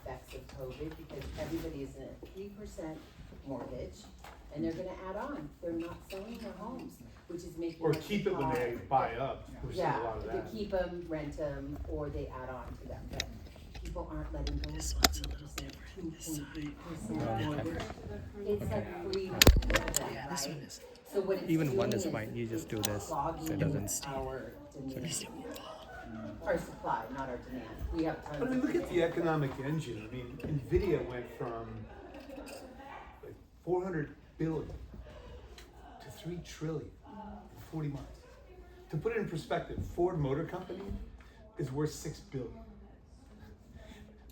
effects of COVID because everybody is in a 3% mortgage and they're gonna add on. They're not selling their homes, which is making Or it keep it when they hard. buy up. We're seeing a lot of Yeah, that. they keep them, rent them, or they add on to them, but people aren't letting go. This one's a little different this 2.8% mortgage. It's like free. Yeah, this one is. So what it's Even one doing is fine, you just do this, so it doesn't stay. Our demand. Our supply, not our demand. We have tons But I mean, of look at the demand. economic engine. I mean, NVIDIA went from like 400 billion to 3 trillion in 40 months. To put it in perspective, Ford Motor Company is worth 6 billion.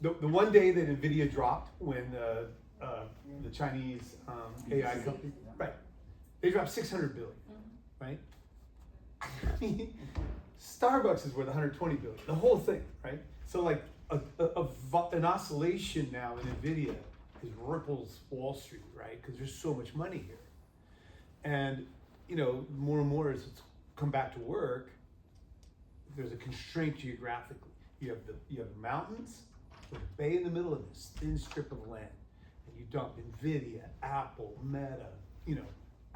The one day that NVIDIA dropped when the Chinese AI company, right, they dropped 600 billion, right? I mean, Starbucks is worth 120 billion, the whole thing, right? So like an oscillation now in NVIDIA is ripples Wall Street, right? Because there's so much money here. And, you know, more and more as it's come back to work, there's a constraint geographically. You have the mountains with a bay in the middle of this thin strip of land. And you dump NVIDIA, Apple, Meta, you know,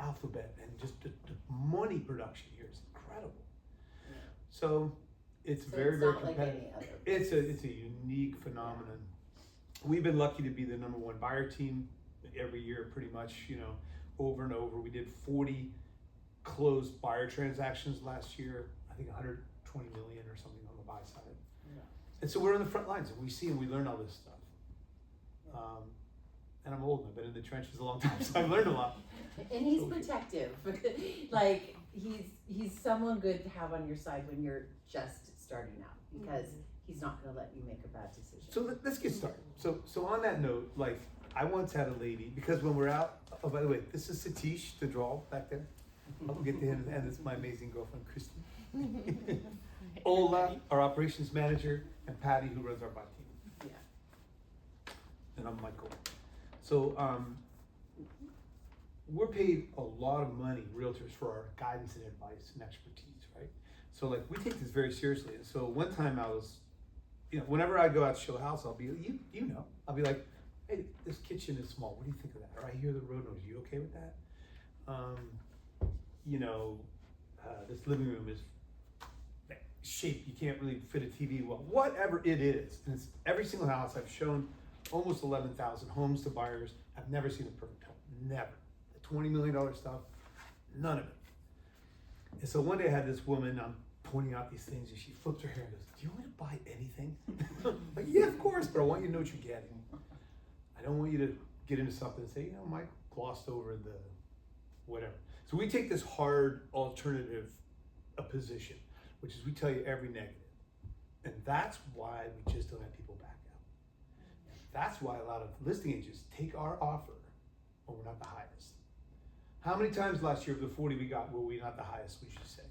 Alphabet, and just the money production here is incredible. So it's So very, it's very not like competitive. any other. It's a unique phenomenon. We've been lucky to be the #1 buyer team every year, pretty much, you know, over and over. We did 40 closed buyer transactions last year. I think 120 million or something on the buy side. Yeah. And so we're on the front lines and we see and we learn all this stuff. And I'm old and I've been in the trenches a long time, so I've learned a lot. And he's protective. Like he's someone good to have on your side when you're just starting out because he's not gonna let you make a bad decision. So let's get started. So on that note, like I once had a lady, because when we're out, oh, by the way, this is Satish, the draw back there. I'll get to him, and it's my amazing girlfriend, Christy. Ola, our operations manager, and Patty, who runs our buy team. Yeah. And I'm Michael. So we're paid a lot of money, realtors, for our guidance and advice and expertise, right? So like we take this very seriously. And so one time I was, you know, whenever I go out to show a house, I'll be, you know, I'll be like, hey, this kitchen is small. What do you think of that? Or I hear the road noise. You okay with that? You know, this living room is shaped. You can't really fit a TV well. Whatever it is, and it's every single house I've shown. Almost 11,000 homes to buyers. I've never seen a perfect home. Never. The $20 million stuff, none of it. And so one day I had this woman, I'm pointing out these things, and she flips her hair and goes, do you want me to buy anything? I'm like, yeah, of course, but I want you to know what you're getting. I don't want you to get into something and say, you know, Mike glossed over the whatever. So we take this hard alternative position, which is we tell you every negative. And that's why we just don't have people back out. That's why a lot of listing agents take our offer when we're not the highest. How many times last year of the 40 we got were we not the highest, we should say?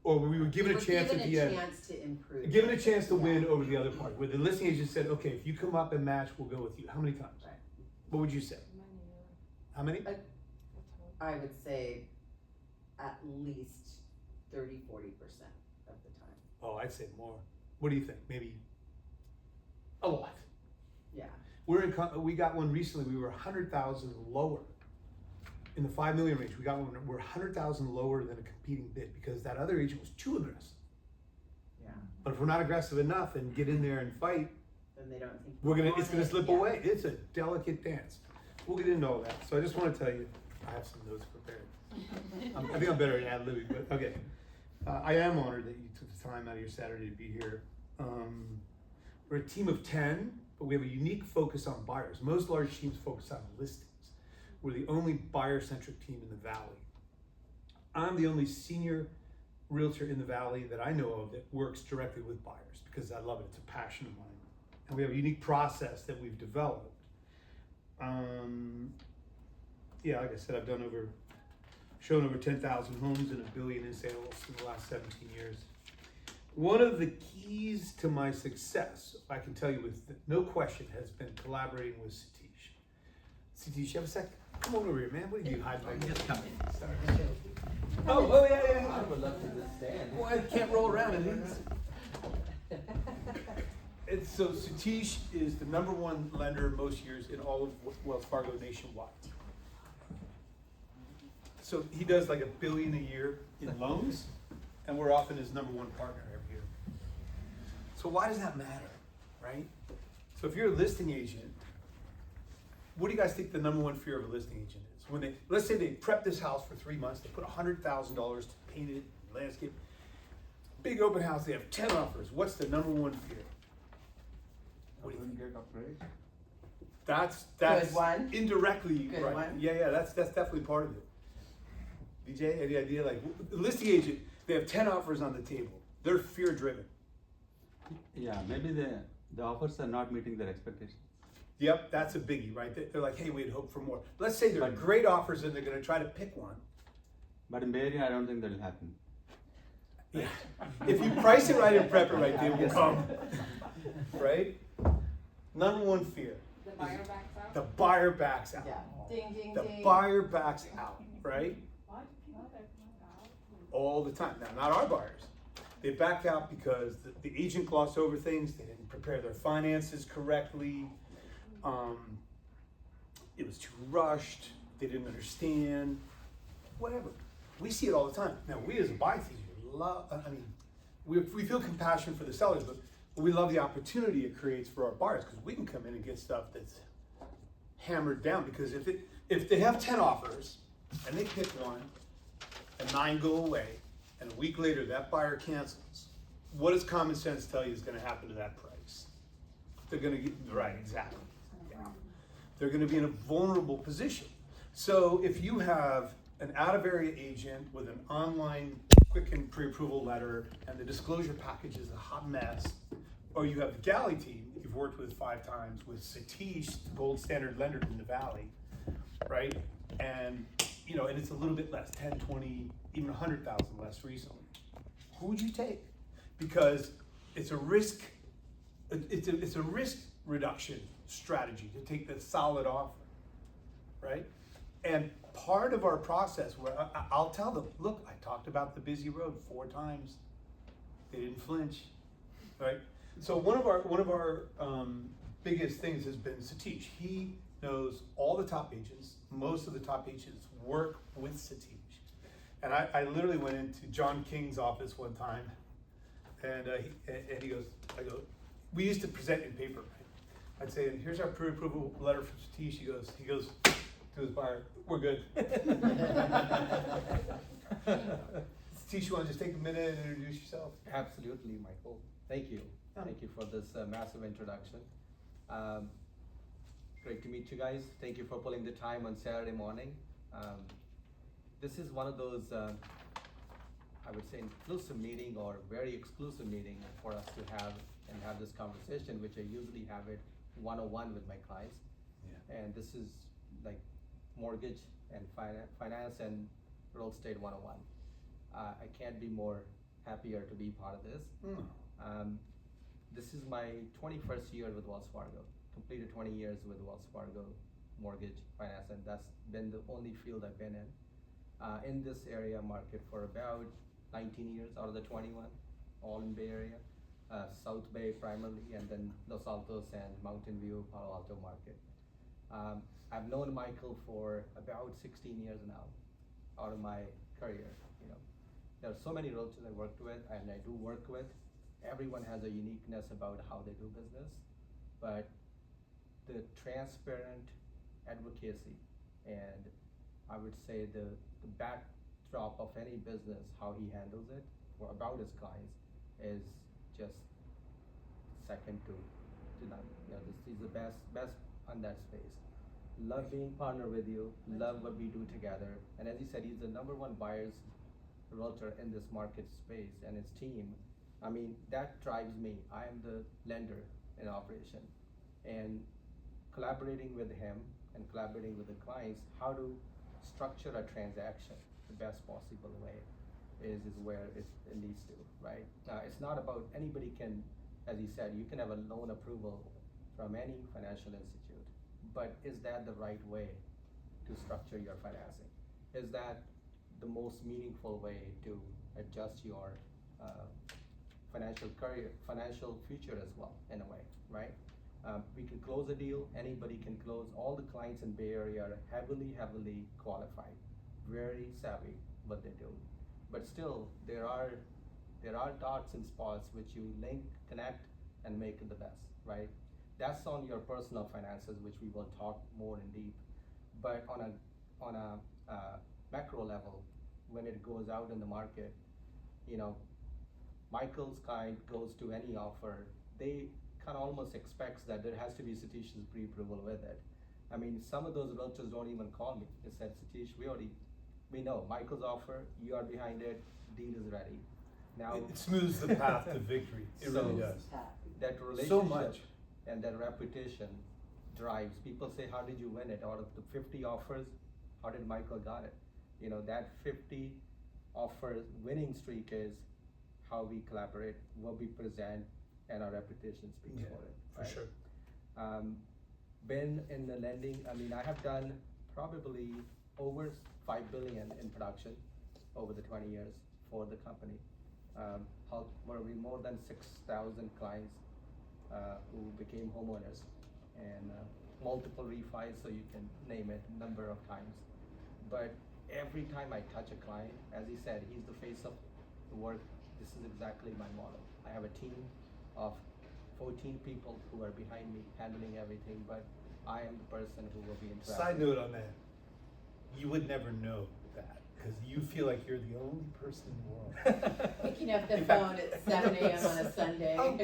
Or we were given a chance at the end. Chance to improve. Given a chance to win over the other part, where the listing agent said, okay, if you come up and match, we'll go with you. How many times? Right. What would you say? How many? I would say at least 30-40% of the time. Oh, I'd say more. What do you think? Maybe a lot. Yeah. We got one recently. We were 100,000 lower in the 5 million range. We got one. We're 100,000 lower than a competing bid because that other agent was too aggressive. Yeah. But if we're not aggressive enough and get in there and fight, Then they don't think it's gonna slip away. It's a delicate dance. We'll get into all that. So I just want to tell you, I have some notes prepared. I think I'm better at ad-libbing, but okay. I am honored that you took the time out of your Saturday to be here. We're a team of 10, but we have a unique focus on buyers. Most large teams focus on listings. We're the only buyer-centric team in the Valley. I'm the only senior realtor in the Valley that I know of that works directly with buyers because I love it. It's a passion of mine. And we have a unique process that we've developed. Yeah, like I said, I've shown over 10,000 homes and $1 billion in sales in the last 17 years. One of the keys to my success, I can tell you with no question, has been collaborating with Satish. Satish, you have a sec? Come on over here, man. What are you hiding back here? Just come in. Sorry. Oh, yeah. I would love to just stand. Well, I can't roll around in these. And so Satish is the #1 lender most years in all of Wells Fargo nationwide. So he does like $1 billion a year in loans, and we're often his #1 partner every year. So why does that matter, right? So if you're a listing agent, what do you guys think the #1 fear of a listing agent is? When let's say they prep this house for 3 months, they put $100,000 to paint it, landscape, big open house, they have 10 offers. What's the #1 fear? What do you think? Get appraised. That's Good one. indirectly Good right. one. Yeah, that's definitely part of it. DJ, any idea? Like the listing agent, they have 10 offers on the table. They're fear driven. Yeah, maybe the offers are not meeting their expectations. Yep, that's a biggie, right? They're like, hey, we had hoped for more. Let's say they're But- great offers and they're going to try to pick one. But in Bay Area, I don't think that will happen. Yeah. If you price it right and prep it right, they will come. Right? #1 fear. The buyer backs out? The buyer backs out. Yeah. Ding, ding, The ding. buyer backs out, right? Why do people back out? All the time. Now, not our buyers. They back out because the agent glossed over things. They didn't prepare their finances correctly. It was too rushed. They didn't understand. Whatever. We see it all the time. Now, we as a buy team love. I mean, we feel compassion for the sellers, but we love the opportunity it creates for our buyers because we can come in and get stuff that's hammered down. Because if they have 10 offers and they pick one, and 9 go away, and a week later that buyer cancels, what does common sense tell you is going to happen to that price? They're going to get right, exactly. Yeah. They're going to be in a vulnerable position. So if you have an out-of-area agent with an online quick and pre-approval letter, and the disclosure package is a hot mess, or you have the Galley team that you've worked with 5 times with Satish, the gold standard lender in the Valley, right? And and it's a little bit less, 10, 20, even 100,000 less recently. Who would you take? Because it's a risk. It's a risk reduction strategy to take the solid offer, right? And part of our process, where I'll tell them, look, I talked about the busy road 4 times. They didn't flinch, right? So one of our biggest things has been Satish. He knows all the top agents. Most of the top agents work with Satish. And I literally went into John King's office one time, and he goes, we used to present in paper, right? I'd say, and here's our pre-approval letter from Satish. He goes to his buyer, we're good. Satish, you want to just take a minute and introduce yourself? Absolutely, Michael. Thank you. Thank you for this massive introduction. Great to meet you guys. Thank you for pulling the time on Saturday morning. This is one of those, I would say, inclusive meeting or very exclusive meeting for us to have this conversation, which I usually have it one-on-one with my clients. Yeah. And this is like mortgage and finance and real estate 101. I can't be more happier to be part of this. This is my 21st year with Wells Fargo. Completed 20 years with Wells Fargo mortgage finance, and that's been the only field I've been in this area market for about 19 years out of the 21, all in Bay Area, South Bay primarily, and then Los Altos and Mountain View, Palo Alto market. I've known Michael for about 16 years now out of my career. There are so many realtors I worked with and I do work with. Everyone has a uniqueness about how they do business, but the transparent advocacy and I would say the backdrop of any business, how he handles it or about his clients is just second to none. He's the best on that space. Love being partner with you, love what we do together. And as he said, he's the #1 buyer's realtor in this market space, and his team. I mean, that drives me. I am the lender in operation, and collaborating with him and collaborating with the clients, how to structure a transaction the best possible way is where it leads to, right? It's not about anybody can, as he said, you can have a loan approval from any financial institute, but is that the right way to structure your financing? Is that the most meaningful way to adjust your financial career, financial future as well, in a way, right? We can close a deal, anybody can close. All the clients in Bay Area are heavily qualified, very savvy what they do. But still, there are dots and spots which you link, connect, and make it the best, right? That's on your personal finances, which we will talk more in deep. But on a macro level, when it goes out in the market, you know, Michael's client goes to any offer, they kind of almost expects that there has to be Satish's pre-approval with it. I mean, some of those realtors don't even call me. They said, Satish, we know Michael's offer, you are behind it, deal is ready. Now, It smooths the path to victory, it So- really does. that relationship So much. and that reputation drives. People say, how did you win it? Out of the 50 offers, how did Michael got it? You know, that 50 offers winning streak is how we collaborate, what we present, and our reputation speaks Yeah, for it. for right? sure. Been in the lending, I mean, I have done probably over 5 billion in production over the 20 years for the company. Where we more than 6,000 clients who became homeowners, and multiple refis, so you can name it, number of times. But every time I touch a client, as he said, he's the face of the work. This is exactly my model. I have a team of 14 people who are behind me handling everything, but I am the person who will be interacting. Side note on that, you would never know that, because you feel like you're the only person in the world. Picking up the In fact- phone at 7 a.m. on a Sunday. Oh,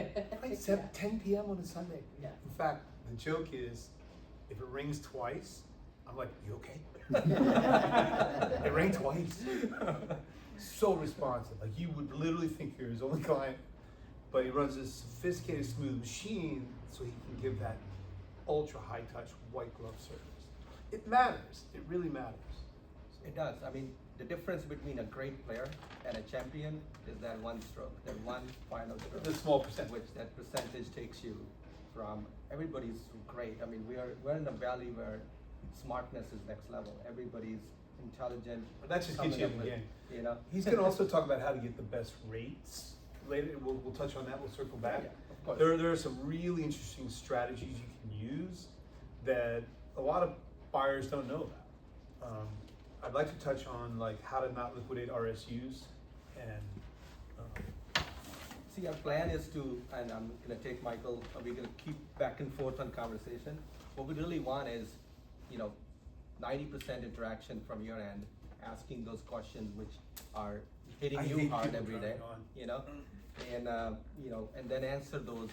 right, 10 p.m. on a Sunday. Yeah. In fact, the joke is, if it rings twice, I'm like, you okay? It rang twice. So responsive, like you would literally think you're his only client, but he runs this sophisticated, smooth machine so he can give that ultra high touch white glove service. It matters, it really matters. It does. I mean, the difference between a great player and a champion is that one stroke, that one final stroke. The small percentage. Which that percentage takes you from, everybody's great. I mean, we're in a valley where smartness is next level. Everybody's intelligent. But that just gets coming you up in the with, game. You know? He's gonna also talk about how to get the best rates later. We'll touch on that, we'll circle back. Yeah, of course. There are some really interesting strategies you can use that a lot of buyers don't know about. I'd like to touch on like how to not liquidate RSUs and See, our plan is to, and I'm gonna take Michael, we're gonna keep back and forth on conversation. What we really want is, you know, 90% interaction from your end, asking those questions which are hitting I you hate hard people every day, dragging on. you know? And, you know, and then answer those.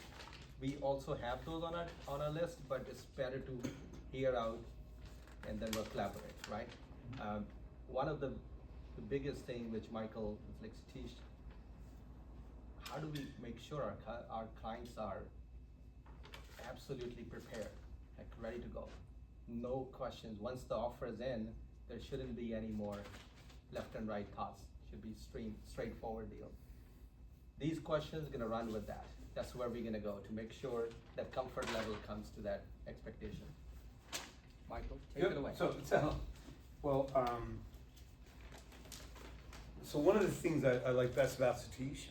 We also have those on our list, but it's better to hear out and then we'll collaborate, right? One of the biggest thing which Michael is like, Satish, how do we make sure our clients are absolutely prepared, like ready to go? No questions. Once the offer is in, there shouldn't be any more left and right thoughts. Should be straightforward deal. These questions are gonna run with that. That's where we're gonna go to make sure that comfort level comes to that expectation. Michael, take it away. So one of the things I like best about Satish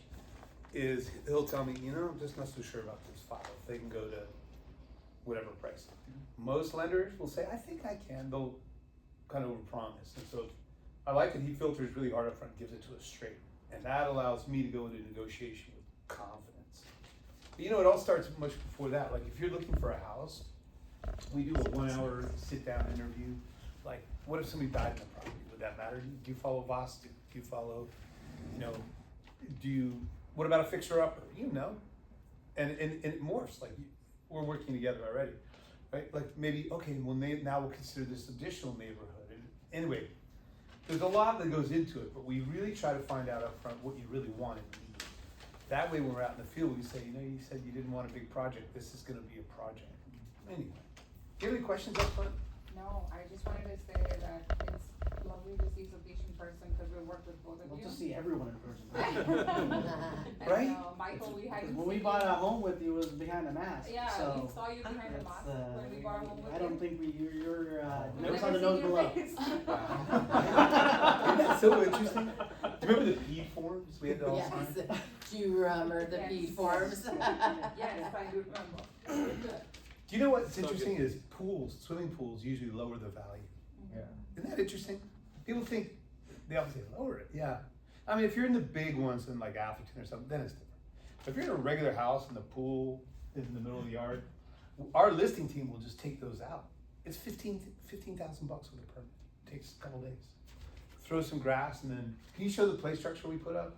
is he'll tell me, you know, I'm just not so sure about this file. If they can go to whatever price. Most lenders will say, I think I can. They'll kind of overpromise. And so I like that he filters really hard up front and gives it to us straight. And that allows me to go into negotiation with confidence. But you know, it all starts much before that. Like if you're looking for a house, we do a 1 hour sit down interview. Like, what if somebody died in the property? Would that matter? Do you follow Vastu? Do you follow, you know, what about a fixer upper? You know. And it morphs, like we're working together already. Right? Like maybe, okay, well now we'll consider this additional neighborhood. And anyway, there's a lot that goes into it, but we really try to find out up front what you really want and need. That way when we're out in the field, we say, you know, you said you didn't want a big project. This is gonna be a project. Anyway, do you have any questions up front? No, I just wanted to say that lovely to see Satish in person because we worked with both of Love you. to see everyone in person. And, Right? Michael, we Because hadn't when we seen bought you. a home with you, it was behind a mask. Yeah, so we saw you behind the it's, mask when we bought a home with I you. don't think you're We've never saw never the nose seen your below. face. Isn't that so interesting? Do you remember the PED forms we had to all Yes, sign? do you remember the Yes. feed forms? Yes, I do remember. Do you know what's interesting is swimming pools usually lower the value. Yeah. Isn't that interesting? People think they always say lower it. Yeah. I mean, if you're in the big ones in like Atherton or something, then it's different. But if you're in a regular house and the pool is in the middle of the yard, our listing team will just take those out. It's $15,000 with a permit. Takes a couple days. Throw some grass and then, can you show the play structure we put up?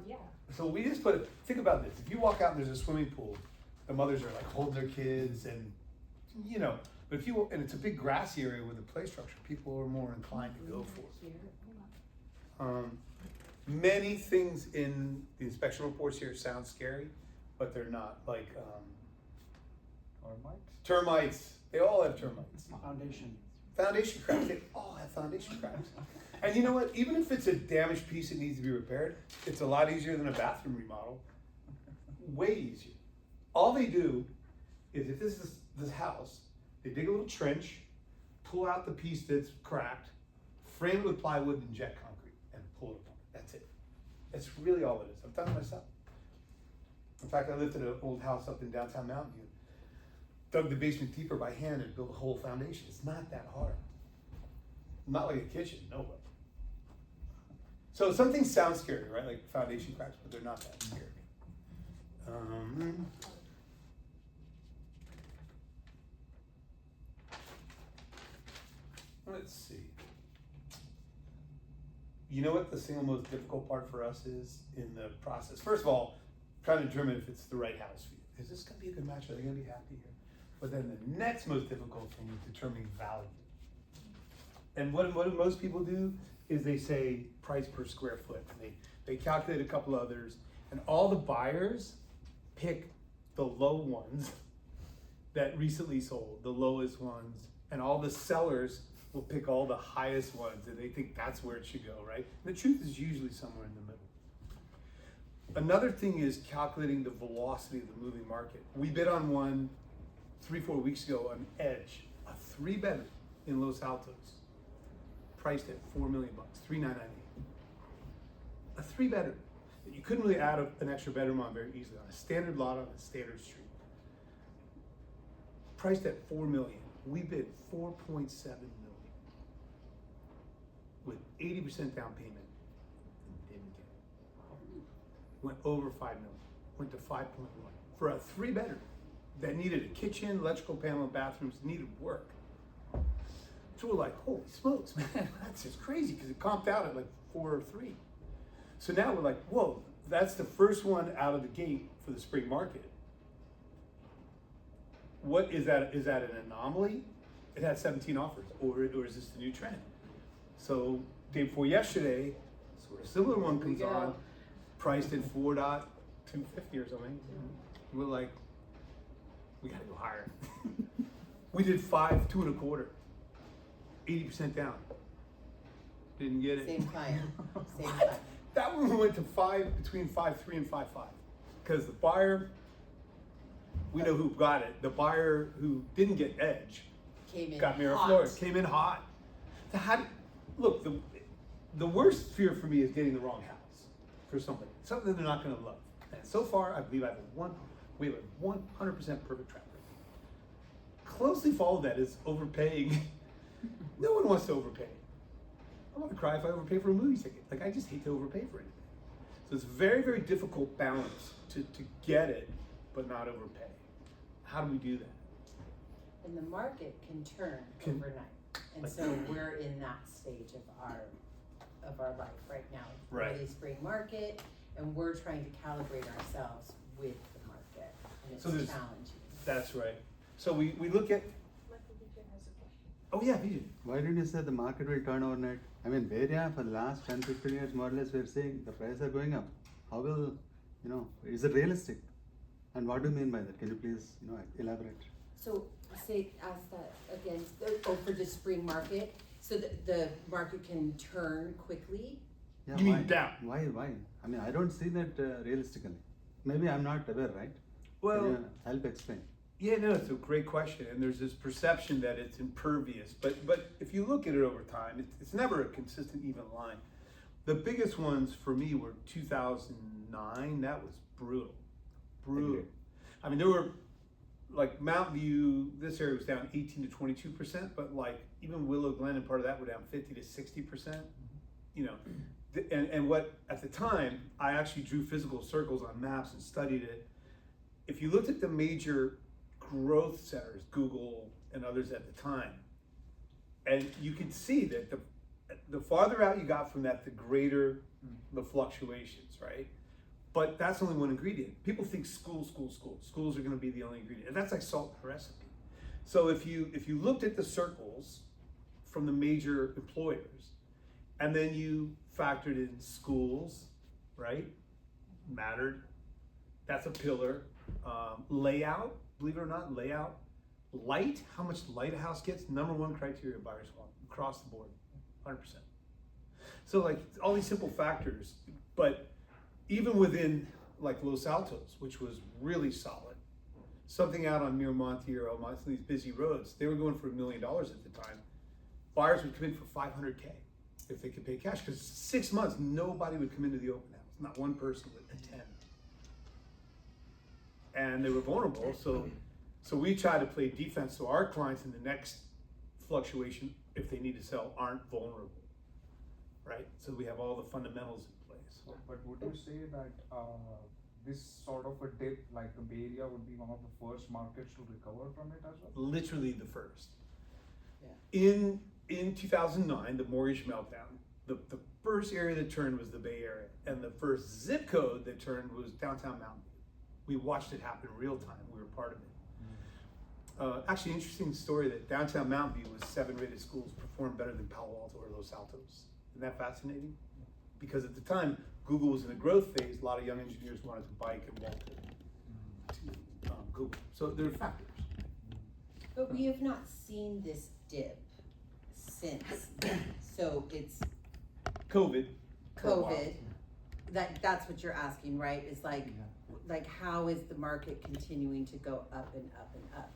Yeah. So we just think about this. If you walk out and there's a swimming pool, the mothers are like holding their kids and, you know, but if you, and it's a big grassy area with a play structure, people are more inclined to go for it. Many things in the inspection reports here sound scary, but they're not, like, termites, they all have termites. Foundation. Foundation cracks, they all have foundation cracks. And you know what, even if it's a damaged piece that needs to be repaired, it's a lot easier than a bathroom remodel. Way easier. All they do is if this is this house, they dig a little trench, pull out the piece that's cracked, frame it with plywood and jet concrete, and pull it apart. That's it. That's really all it is. I've done it myself. In fact, I lifted an old house up in downtown Mountain View, dug the basement deeper by hand and built a whole foundation. It's not that hard. Not like a kitchen, no way. So some things sound scary, right? Like foundation cracks, but they're not that scary. Let's see. You know what the single most difficult part for us is in the process? First of all, trying to determine if it's the right house for you. Is this gonna be a good match? Are they gonna be happy here? But then the next most difficult thing is determining value. And what do most people do is they say price per square foot. And they calculate a couple others, and all the buyers pick the low ones that recently sold, the lowest ones, and all the sellers will pick all the highest ones, and they think that's where it should go, right? And the truth is usually somewhere in the middle. Another thing is calculating the velocity of the moving market. We bid on one 3-4 weeks ago on Edge, a 3-bedroom in Los Altos, priced at $4 million, $3,998. A 3-bedroom that you couldn't really add an extra bedroom on very easily on a standard lot on a standard street. Priced at $4 million. We bid $4.7 million with 80% down payment. And didn't get it. Went over $5 million. Went to 5.1 for a 3-bedroom that needed a kitchen, electrical panel, and bathrooms, needed work. So we're like, holy smokes, man, that's just crazy because it comped out at like 4 or 3. So now we're like, whoa, that's the first one out of the gate for the spring market. What is that? Is that an anomaly? It had 17 offers, or is this the new trend? So day before yesterday, sort of similar one comes on, priced at 4,250 or something. We're like, we gotta go higher. We did 5, 2 1/4, 80% down. Didn't get it. Same client, same What? client. That one went to 5, between 5.3 and 5.5, because the buyer, we know who got it. The buyer who didn't get Edge Came in got Mirror hot. Floors, came in hot. So look, the worst fear for me is getting the wrong house for somebody, something they're not going to love. And so far, I believe we have a 100% perfect track record. Closely followed that is overpaying. No one wants to overpay. I want to cry if I overpay for a movie ticket. Like, I just hate to overpay for anything. So it's a very, very difficult balance to get it, but not overpay. How do we do that? And the market can turn overnight. And so we're in that stage of our life right now. Right. Early spring market, and we're trying to calibrate ourselves with the market, and it's So there's- challenging. That's right. So we look at, oh yeah, Vijay. Why didn't you say the market will turn overnight? I mean, area for the last 10, 15 years, more or less, we're saying the prices are going up. How will, is it realistic? And what do you mean by that? Can you please, elaborate? So ask that again, for the spring market, so the market can turn quickly. Yeah, You mean why? down? Why? I mean, I don't see that realistically. Maybe I'm not aware, right? Well, Can you help explain? yeah, no, it's a great question, and there's this perception that it's impervious, but if you look at it over time, it's never a consistent even line. The biggest ones for me were 2009. That was brutal. Agreed. I mean, there were like Mountain View. This area was down 18 to 22%, but like even Willow Glen and part of that were down 50 to 60%. You know, and what at the time I actually drew physical circles on maps and studied it. If you looked at the major growth centers, Google and others at the time, and you could see that the farther out you got from that, the greater the fluctuations, right? But that's only one ingredient. People think school. Schools are going to be the only ingredient, and that's like salt in a recipe. So if you looked at the circles from the major employers, and then you factored in schools, right? Mattered. That's a pillar. Layout, believe it or not, layout. Light, how much light a house gets, number one criteria buyers want across the board, 100%. So like all these simple factors, but even within like Los Altos, which was really solid, something out on Miramonte or El Monte, these busy roads, they were going for $1 million at the time. Buyers would come in for $500K if they could pay cash, because 6 months, nobody would come into the open house. Not one person would attend. And they were vulnerable, so we try to play defense so our clients in the next fluctuation, if they need to sell, aren't vulnerable, right? So we have all the fundamentals in place. But would you say that this sort of a dip, like the Bay Area, would be one of the first markets to recover from it as well? Literally the first. Yeah. In 2009, the mortgage meltdown, the first area that turned was the Bay Area, and the first zip code that turned was downtown Mountain View. We watched it happen in real time. We were part of it. Actually, interesting story that downtown Mountain View with 7 rated schools performed better than Palo Alto or Los Altos. Isn't that fascinating? Because at the time, Google was in a growth phase. A lot of young engineers wanted to bike and walk to Google. So there are factors. But we have not seen this dip since then. So it's COVID. for a while. COVID. That's what you're asking, right? It's like how is the market continuing to go up and up and up?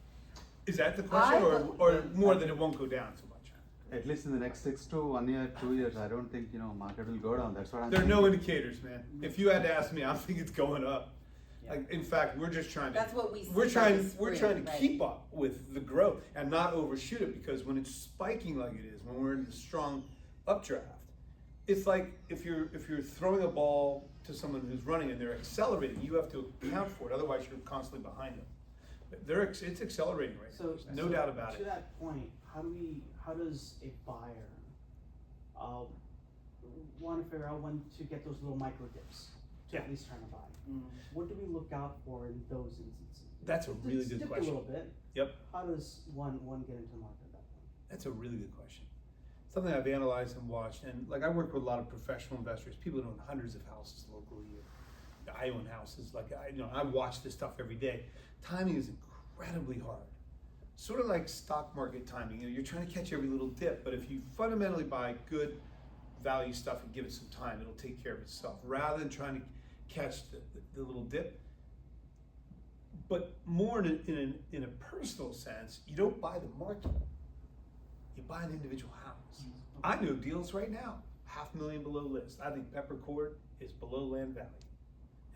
Is that the question, or more that it won't go down so much? At least in the next 6 to 1 year, 2 years, I don't think market will go down. That's what I'm. There are no thinking. indicators, man. If you had to ask me, I think it's going up. Like, in fact, we're just trying to. That's what we see We're by trying. the We're spring, trying to right? keep up with the growth and not overshoot it, because when it's spiking like it is, when we're in the strong updraft, it's like if you're throwing a ball to someone who's running and they're accelerating, you have to account for it. Otherwise, you're constantly behind them. It's accelerating right now. There's no doubt about to it. To that point, how does a buyer want to figure out when to get those little micro dips to at least try to buy? What do we look out for in those instances? That's a really It's good dipped question. a little bit. Yep. How does one get into the market at that point? That's a really good question. Something I've analyzed and watched, and like I work with a lot of professional investors, people who own hundreds of houses locally. I own houses, I watch this stuff every day. Timing is incredibly hard. Sort of like stock market timing. You're trying to catch every little dip, but if you fundamentally buy good value stuff and give it some time, it'll take care of itself, rather than trying to catch the little dip. But more in a personal sense, you don't buy the market. You buy an individual house. I know deals right now, $500,000 below list. I think Pepper Court is below land value,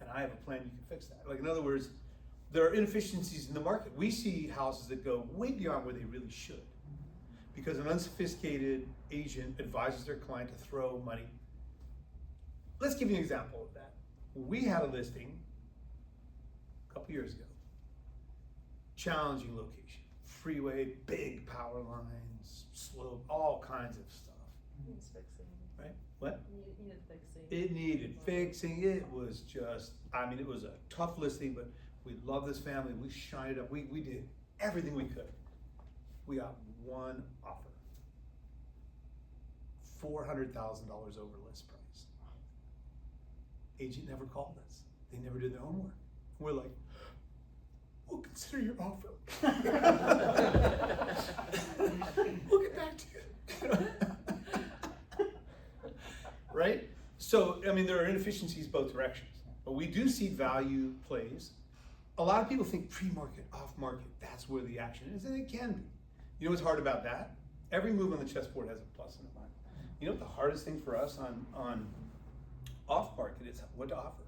and I have a plan you can fix that. Like, in other words, there are inefficiencies in the market. We see houses that go way beyond where they really should, because an unsophisticated agent advises their client to throw money. Let's give you an example of that. We had a listing a couple years ago. Challenging location, freeway, big power lines, slope, all kinds of stuff. Needs fixing. Right? What? Needed fixing. It needed fixing. It was just, it was a tough listing, but we love this family. We shined it up. We did everything we could. We got one offer. $400,000 over list price. Agent never called us. They never did their homework. We're like, we'll consider your offer. We'll get back to you. mean, there are inefficiencies both directions, but we do see value plays. A lot of people think pre-market, off-market, that's where the action is, and it can be. You know what's hard about that? Every move on the chessboard has a plus and a minus. You know what the hardest thing for us on off-market is what to offer.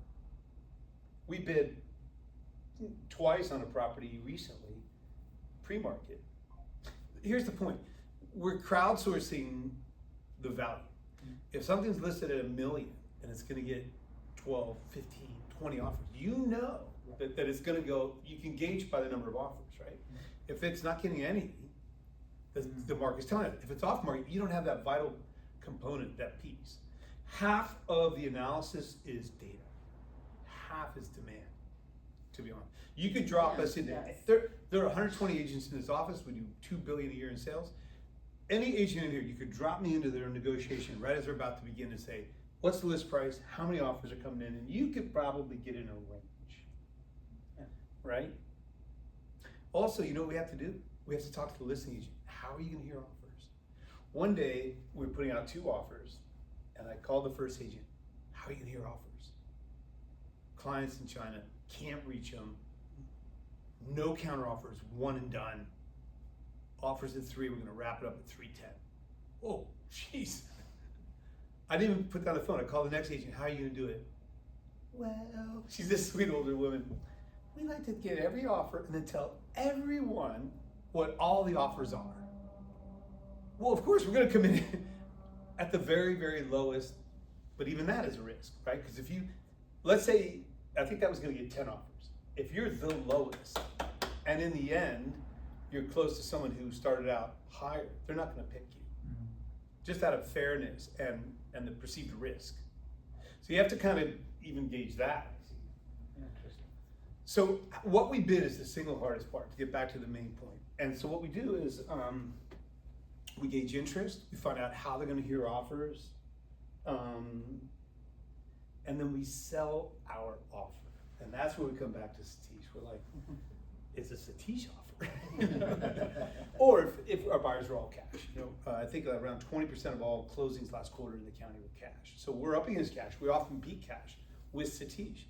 We bid twice on a property recently, pre-market. Here's the point. We're crowdsourcing the value. If something's listed at $1 million and it's gonna get 12, 15, 20 offers, you know that it's gonna go, you can gauge by the number of offers, right? If it's not getting anything, the market's telling it. If it's off market, you don't have that vital component, that piece. Half of the analysis is data. Half is demand, to be honest. You could drop us into, there are 120 agents in this office, we do $2 billion a year in sales. Any agent in here, you could drop me into their negotiation right as they're about to begin to say, what's the list price, how many offers are coming in, and you could probably get in a range, right? Also, you know what we have to do? We have to talk to the listing agent. How are you gonna hear offers? One day, we were putting out 2 offers, and I called the first agent. How are you gonna hear offers? Clients in China, can't reach them. No counter offers, 1 and done. Offers at 3, we're gonna wrap it up at 310. Oh, jeez. I didn't even put down the phone. I called the next agent. How are you gonna do it? Well, she's this sweet older woman. We like to get every offer and then tell everyone what all the offers are. Well, of course, we're gonna come in at the very, very lowest, but even that is a risk, right? Because if you, let's say, I think that was gonna get 10 offers. If you're the lowest, and in the end, you're close to someone who started out higher, they're not gonna pick you. Just out of fairness and the perceived risk. So you have to kind of even gauge that. So what we bid is the single hardest part, to get back to the main point. And so what we do is we gauge interest, we find out how they're gonna hear offers, and then we sell our offer. And that's where we come back to Satish. We're like, it's a Satish offer. Or if our buyers are all cash. You know, I think around 20% of all closings last quarter in the county were cash. So we're up against cash. We often beat cash with Satish.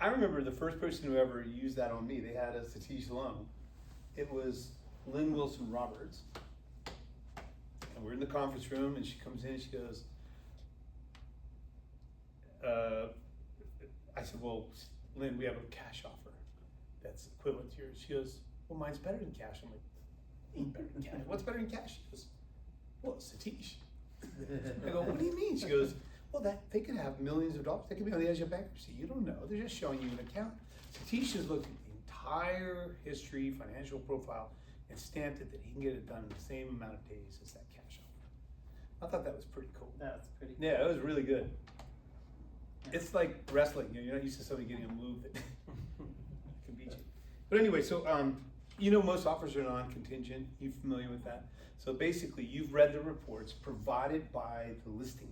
I remember the first person who ever used that on me, they had a Satish loan. It was Lynn Wilson Roberts. And we're in the conference room and she comes in and she goes, I said, well, Lynn, we have a cash offer that's equivalent to yours. She goes, well, mine's better than cash. I'm like, ain't better than cash. What's better than cash? She goes, well, Satish. I go, what do you mean? She goes, well, they could have millions of dollars. They could be on the edge of bankruptcy. You don't know. They're just showing you an account. Satish has looked at the entire history, financial profile, and stamped it that he can get it done in the same amount of days as that cash offer. I thought that was pretty cool. That's pretty cool. Yeah, it was really good. It's like wrestling. You know, you're not used to somebody getting a move that can beat you. But anyway, so you know most offers are non-contingent. You familiar with that? So basically, you've read the reports provided by the listing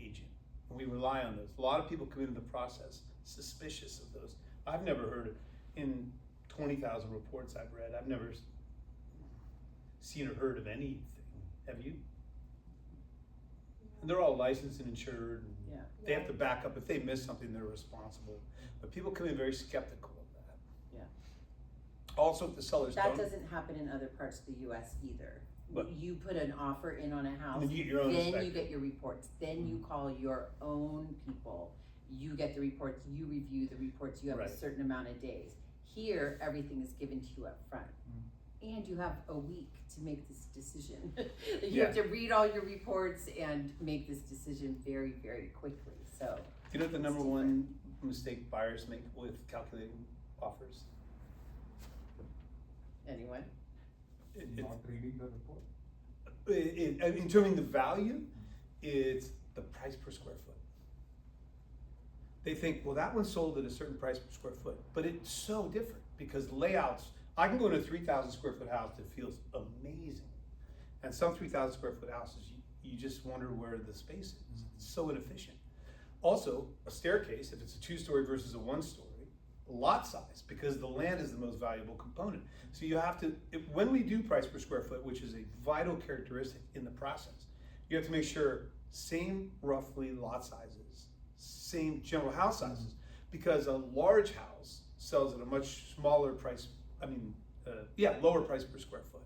agent, and we rely on those. A lot of people come into the process suspicious of those. I've never heard in 20,000 reports I've read. I've never seen or heard of anything. Have you? And they're all licensed and insured. And Yeah. they have to back up. If they miss something, they're responsible. But people come in very skeptical of that. Yeah. Also, if the sellers That don't, doesn't happen in other parts of the US either. What? You put an offer in on a house, then you get your own then inspector. you get your reports, then you call your own people, you get the reports, you review the reports, you have a Right. certain amount of days. Here, everything is given to you up front. And you have a week to make this decision. You have to read all your reports and make this decision very, very quickly, so. You know what the number It's one mistake buyers make with calculating offers? Anyone? Not reading the report. In determining the value, it's the price per square foot. They think, well, that one sold at a certain price per square foot, but it's so different because layouts, I can go into a 3,000 square foot house that feels amazing. And some 3,000 square foot houses, you just wonder where the space is. It's so inefficient. Also, a staircase, if it's a 2-story versus a 1-story, lot size, because the land is the most valuable component. So you have to, when we do price per square foot, which is a vital characteristic in the process, you have to make sure same roughly lot sizes, same general house sizes, because a large house sells at a much smaller price, lower price per square foot.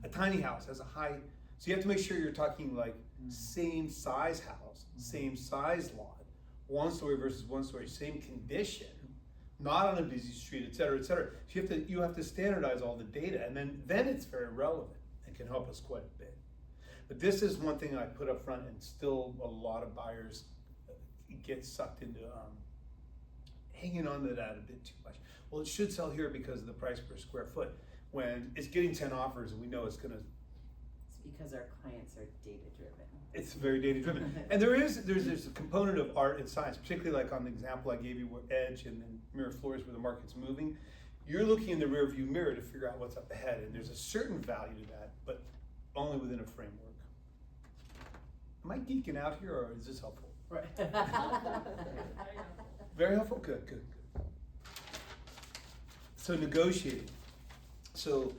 A tiny house has a high, so you have to make sure you're talking like same size house, same size lot, one story versus one story, same condition, not on a busy street, et cetera, et cetera. So you have to standardize all the data, and then it's very relevant and can help us quite a bit. But this is one thing I put up front, and still a lot of buyers get sucked into hanging on to that a bit too much. Well, it should sell here because of the price per square foot, when it's getting 10 offers and we know it's gonna. It's because our clients are data driven. It's very data driven. And there's a component of art and science, particularly like on the example I gave you where Edge and then Miraflores where the market's moving. You're looking in the rear view mirror to figure out what's up ahead, and there's a certain value to that, but only within a framework. Am I geeking out here, or is this helpful? Right. Very helpful, good. So negotiating. So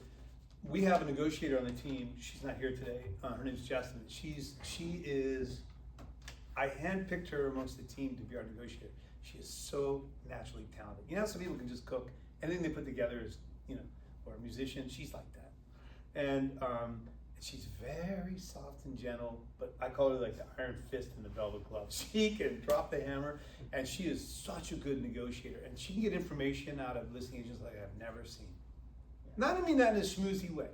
we have a negotiator on the team. She's not here today. Her name's Jasmine. She is. I handpicked her amongst the team to be our negotiator. She is so naturally talented. You know, some people can just cook. Anything they put together is, or a musician. She's like that, and she's very soft and gentle. But I call her like the iron fist in the velvet glove. She can drop the hammer, and she is such a good negotiator. And she can get information out of listing agents like I've never seen. Not I mean that in a schmoozy way,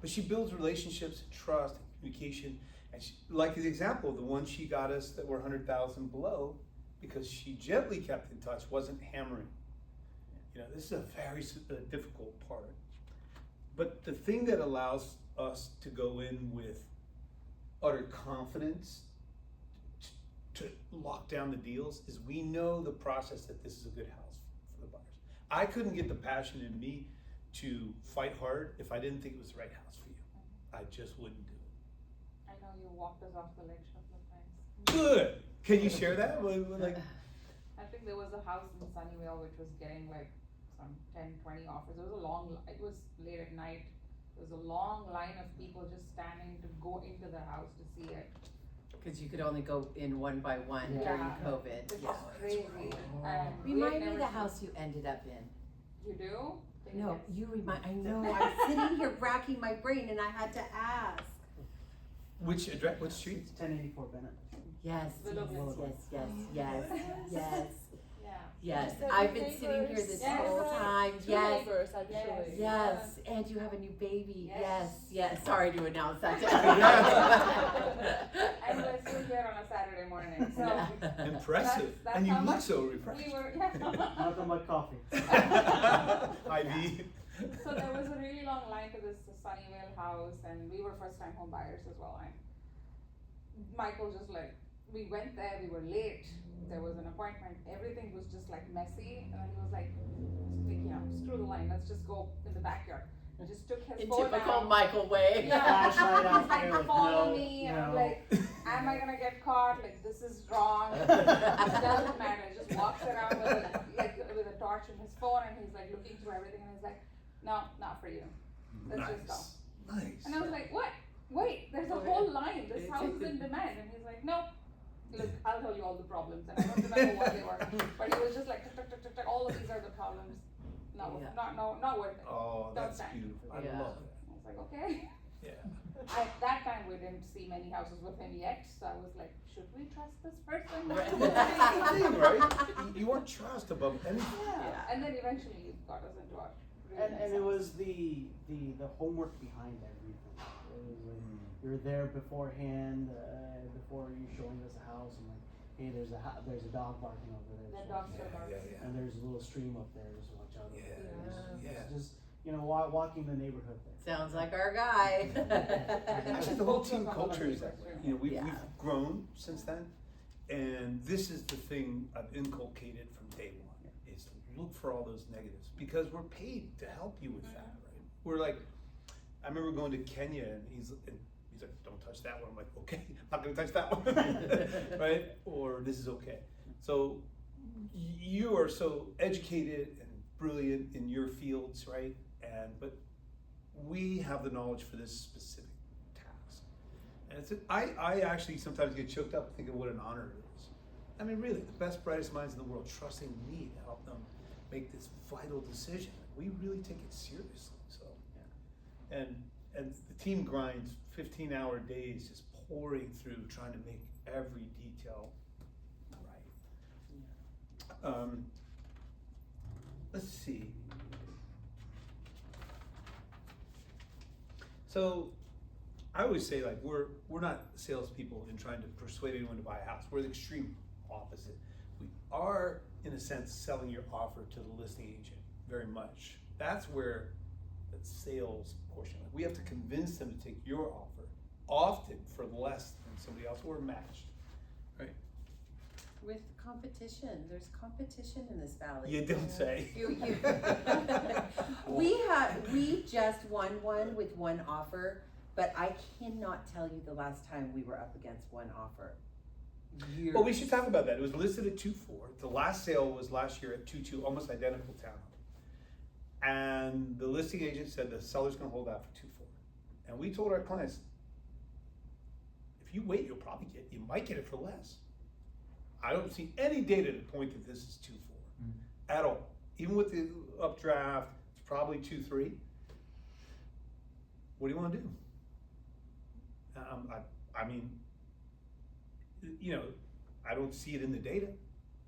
but she builds relationships, trust, and communication. And she, like the example, the one she got us that were 100,000 below, because she gently kept in touch, wasn't hammering. This is a very difficult part. But the thing that allows us to go in with utter confidence to lock down the deals is we know the process that this is a good house for the buyers. I couldn't get the passion in me to fight hard if I didn't think it was the right house for you. I just wouldn't do it. I know you walked us off the ledge a couple of times. Good. Can you share that? I think there was a house in Sunnyvale which was getting like some 10, 20 offers. It was late at night. There was a long line of people just standing to go into the house to see it. Because you could only go in one by one Yeah. during COVID. Which Yeah. is crazy. And we had Remind me never the seen- house you ended up in. You do? Can No, guess? you remind. I know. I'm sitting here racking my brain, and I had to ask. Which address? What street? It's 1084 Bennett. Yes, Willow. yes. Yeah. Yes, So I've your been sitting here neighbors- this Yes. whole time. Two Yes, neighbors, actually. yes, and you have a new baby. Yes. Yes. Sorry to announce that. And we're still here on a Saturday morning, so. Impressive. That's And you how look much so refreshed. We were, Nothing but coffee. Ivy. So there was a really long line to this Sunnyvale house, and we were first-time home buyers as well. And Michael just we went there, we were late, there was an appointment, everything was just messy, and then he was like, screw the line, let's just go in the backyard. He just took his In phone typical out. Michael way. Yeah, Flashlight out he's there, like, follow no, me, and I'm no. like, am I gonna get caught? This is wrong. It doesn't matter. He just walks around with a torch and his phone, and he's looking through everything, and he's like, no, not for you. Let's just go. Nice. And I was like, what? Wait, there's a whole line. This house is in demand. And he's like, no. Look, I'll tell you all the problems. And I don't remember what they were. But he was just like, all of these are the problems. No, Yeah. not worth it. Oh, Don't that's stand. beautiful. I Yeah. love that. I was like, okay. Yeah. At that time, we didn't see many houses with him yet. So I was like, should we trust this person? Right. That's the thing, right? You want trust above anything. Yeah. And then eventually he got us into our really And nice it house. was the homework behind everything. It was you're there beforehand, before you showing us a house, and hey, there's a dog barking over there. The so- dogs are barking. Yeah. And there's a little stream up there, just watch out. over Yeah. there. Yeah. It's just walking the neighborhood there. Sounds like our guy. Actually, the whole team culture is that way. We've Yeah. grown since then, and this is the thing I've inculcated from day one: is look for all those negatives, because we're paid to help you with that, right? We're like, I remember going to Kenya, and he's like, "Don't touch that one." I'm like, "Okay, not gonna touch that one," right? Or this is okay. So you are so educated and brilliant in your fields, right? But we have the knowledge for this specific task. And I actually sometimes get choked up thinking what an honor it is. I mean, really, the best, brightest minds in the world trusting me to help them make this vital decision. We really take it seriously. So, and the team grinds 15-hour days just pouring through trying to make every detail right. Let's see. So I always say, like, we're not salespeople in trying to persuade anyone to buy a house. We're the extreme opposite. We are, in a sense, selling your offer to the listing agent very much. That's where the sales portion, like, we have to convince them to take your offer, often for less than somebody else, or matched, right? With competition, there's competition in this valley. You don't say. We just won one with one offer, but I cannot tell you the last time we were up against one offer. Years. Well, we should talk about that. It was listed at 2.4. The last sale was last year at 2.2, almost identical townhome. And the listing agent said the seller's gonna hold out for 2.4. And we told our clients, if you wait, you might get it for less. I don't see any data to point that this is 2.4 at all. Even with the updraft, it's probably 2.3. What do you want to do? I mean, you know, I don't see it in the data.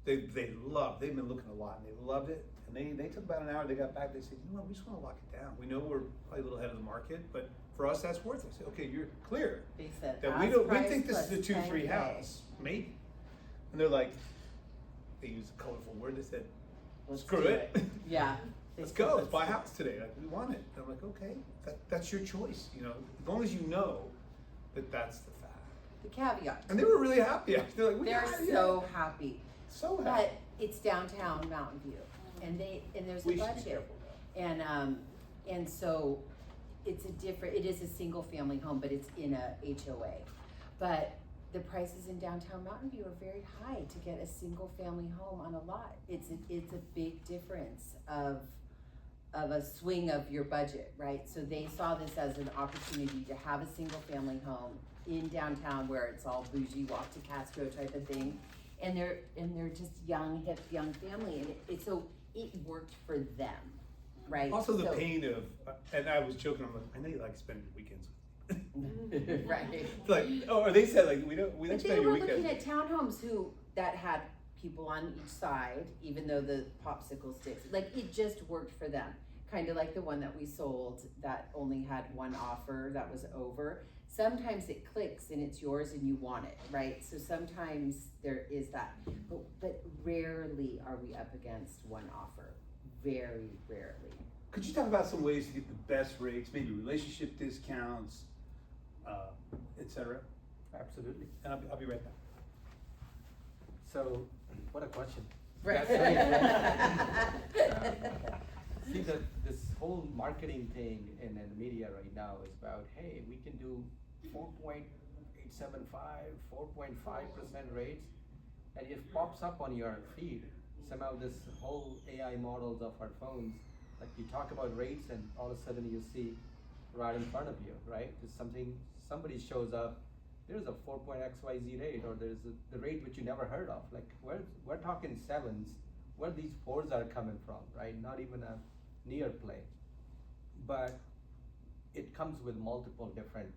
They've been looking a lot and they loved it. And they took about an hour, they got back, they said, you know what, we just want to lock it down. We know we're probably a little ahead of the market, but for us, that's worth it. I said, okay, you're clear. They said, That we think this is a 2.3 house, maybe. And they're like, they used a colorful word, they said, Let's screw do it. Yeah. Let's go, let's buy a house today, like, we want it. And I'm like, okay, that's your choice, you know, as long as you know that that's the fact. The caveat. And they were really happy. They're like, They're so happy. So happy. But it's downtown Mountain View, and there's a We should be budget, careful and so it is a single family home, but it's in a HOA. But the prices in downtown Mountain View are very high to get a single family home on a lot. It's a big difference of a swing of your budget, right? So they saw this as an opportunity to have a single family home in downtown where it's all bougie, walk to Castro type of thing. And they're just young, hip, young family, and it worked for them, right? Also the pain of, and I was joking, I'm like, I know you like spending your weekends with me. Right. Like, or they said, like, we don't But spend they your were weekends. looking at townhomes that had people on each side, even though the popsicle sticks, like, it just worked for them. Kind of like the one that we sold that only had one offer that was over. Sometimes it clicks and it's yours and you want it, right? So sometimes there is that, but rarely are we up against one offer. Very rarely. Could you talk about some ways to get the best rates, maybe relationship discounts, et cetera? Absolutely. And I'll be right back. So, what a question. Right. See, this whole marketing thing in the media right now is about, hey, we can do 4.875, 4.5% rates, and it pops up on your feed. Somehow this whole AI models of our phones, like you talk about rates and all of a sudden you see right in front of you, right? There's somebody shows up, there's a 4.xyz rate, or there's the rate which you never heard of. Like we're talking sevens, where these fours are coming from, right? Not even a near play. But it comes with multiple different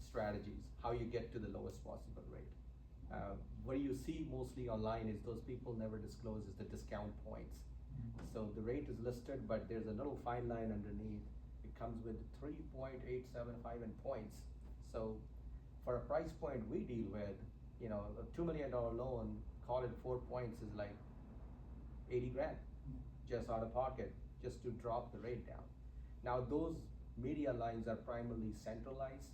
strategies, how you get to the lowest possible rate. What you see mostly online is those people never disclose is the discount points. So the rate is listed, but there's a little fine line underneath. It comes with 3.875 in points. So for a price point we deal with, you know, a $2 million loan, call it 4 points is like 80 grand, just out of pocket, just to drop the rate down. Now those media lines are primarily centralized,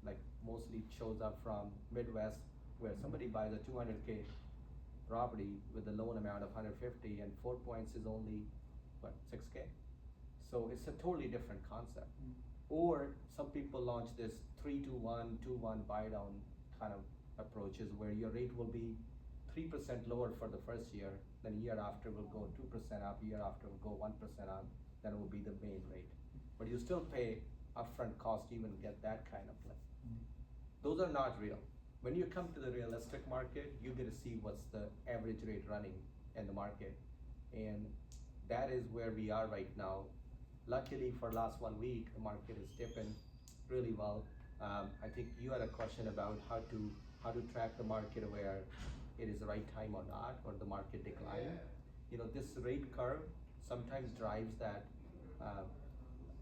like mostly shows up from Midwest, where somebody buys a 200K property with a loan amount of 150 and 4 points is only, what, 6K? So it's a totally different concept. Or some people launch this 3-2-1, 2-1 buy down kind of approaches where your rate will be 3% lower for the first year, then year after will go 2% up, year after will go 1% up, then it will be the main rate. But you still pay upfront cost to even get that kind of play. those are not real. When you come to the realistic market, you get to see what's the average rate running in the market. And that is where we are right now. Luckily for last 1 week, the market is dipping really well. I think you had a question about how to track the market where it is the right time or not, or the market decline. You know, this rate curve sometimes drives that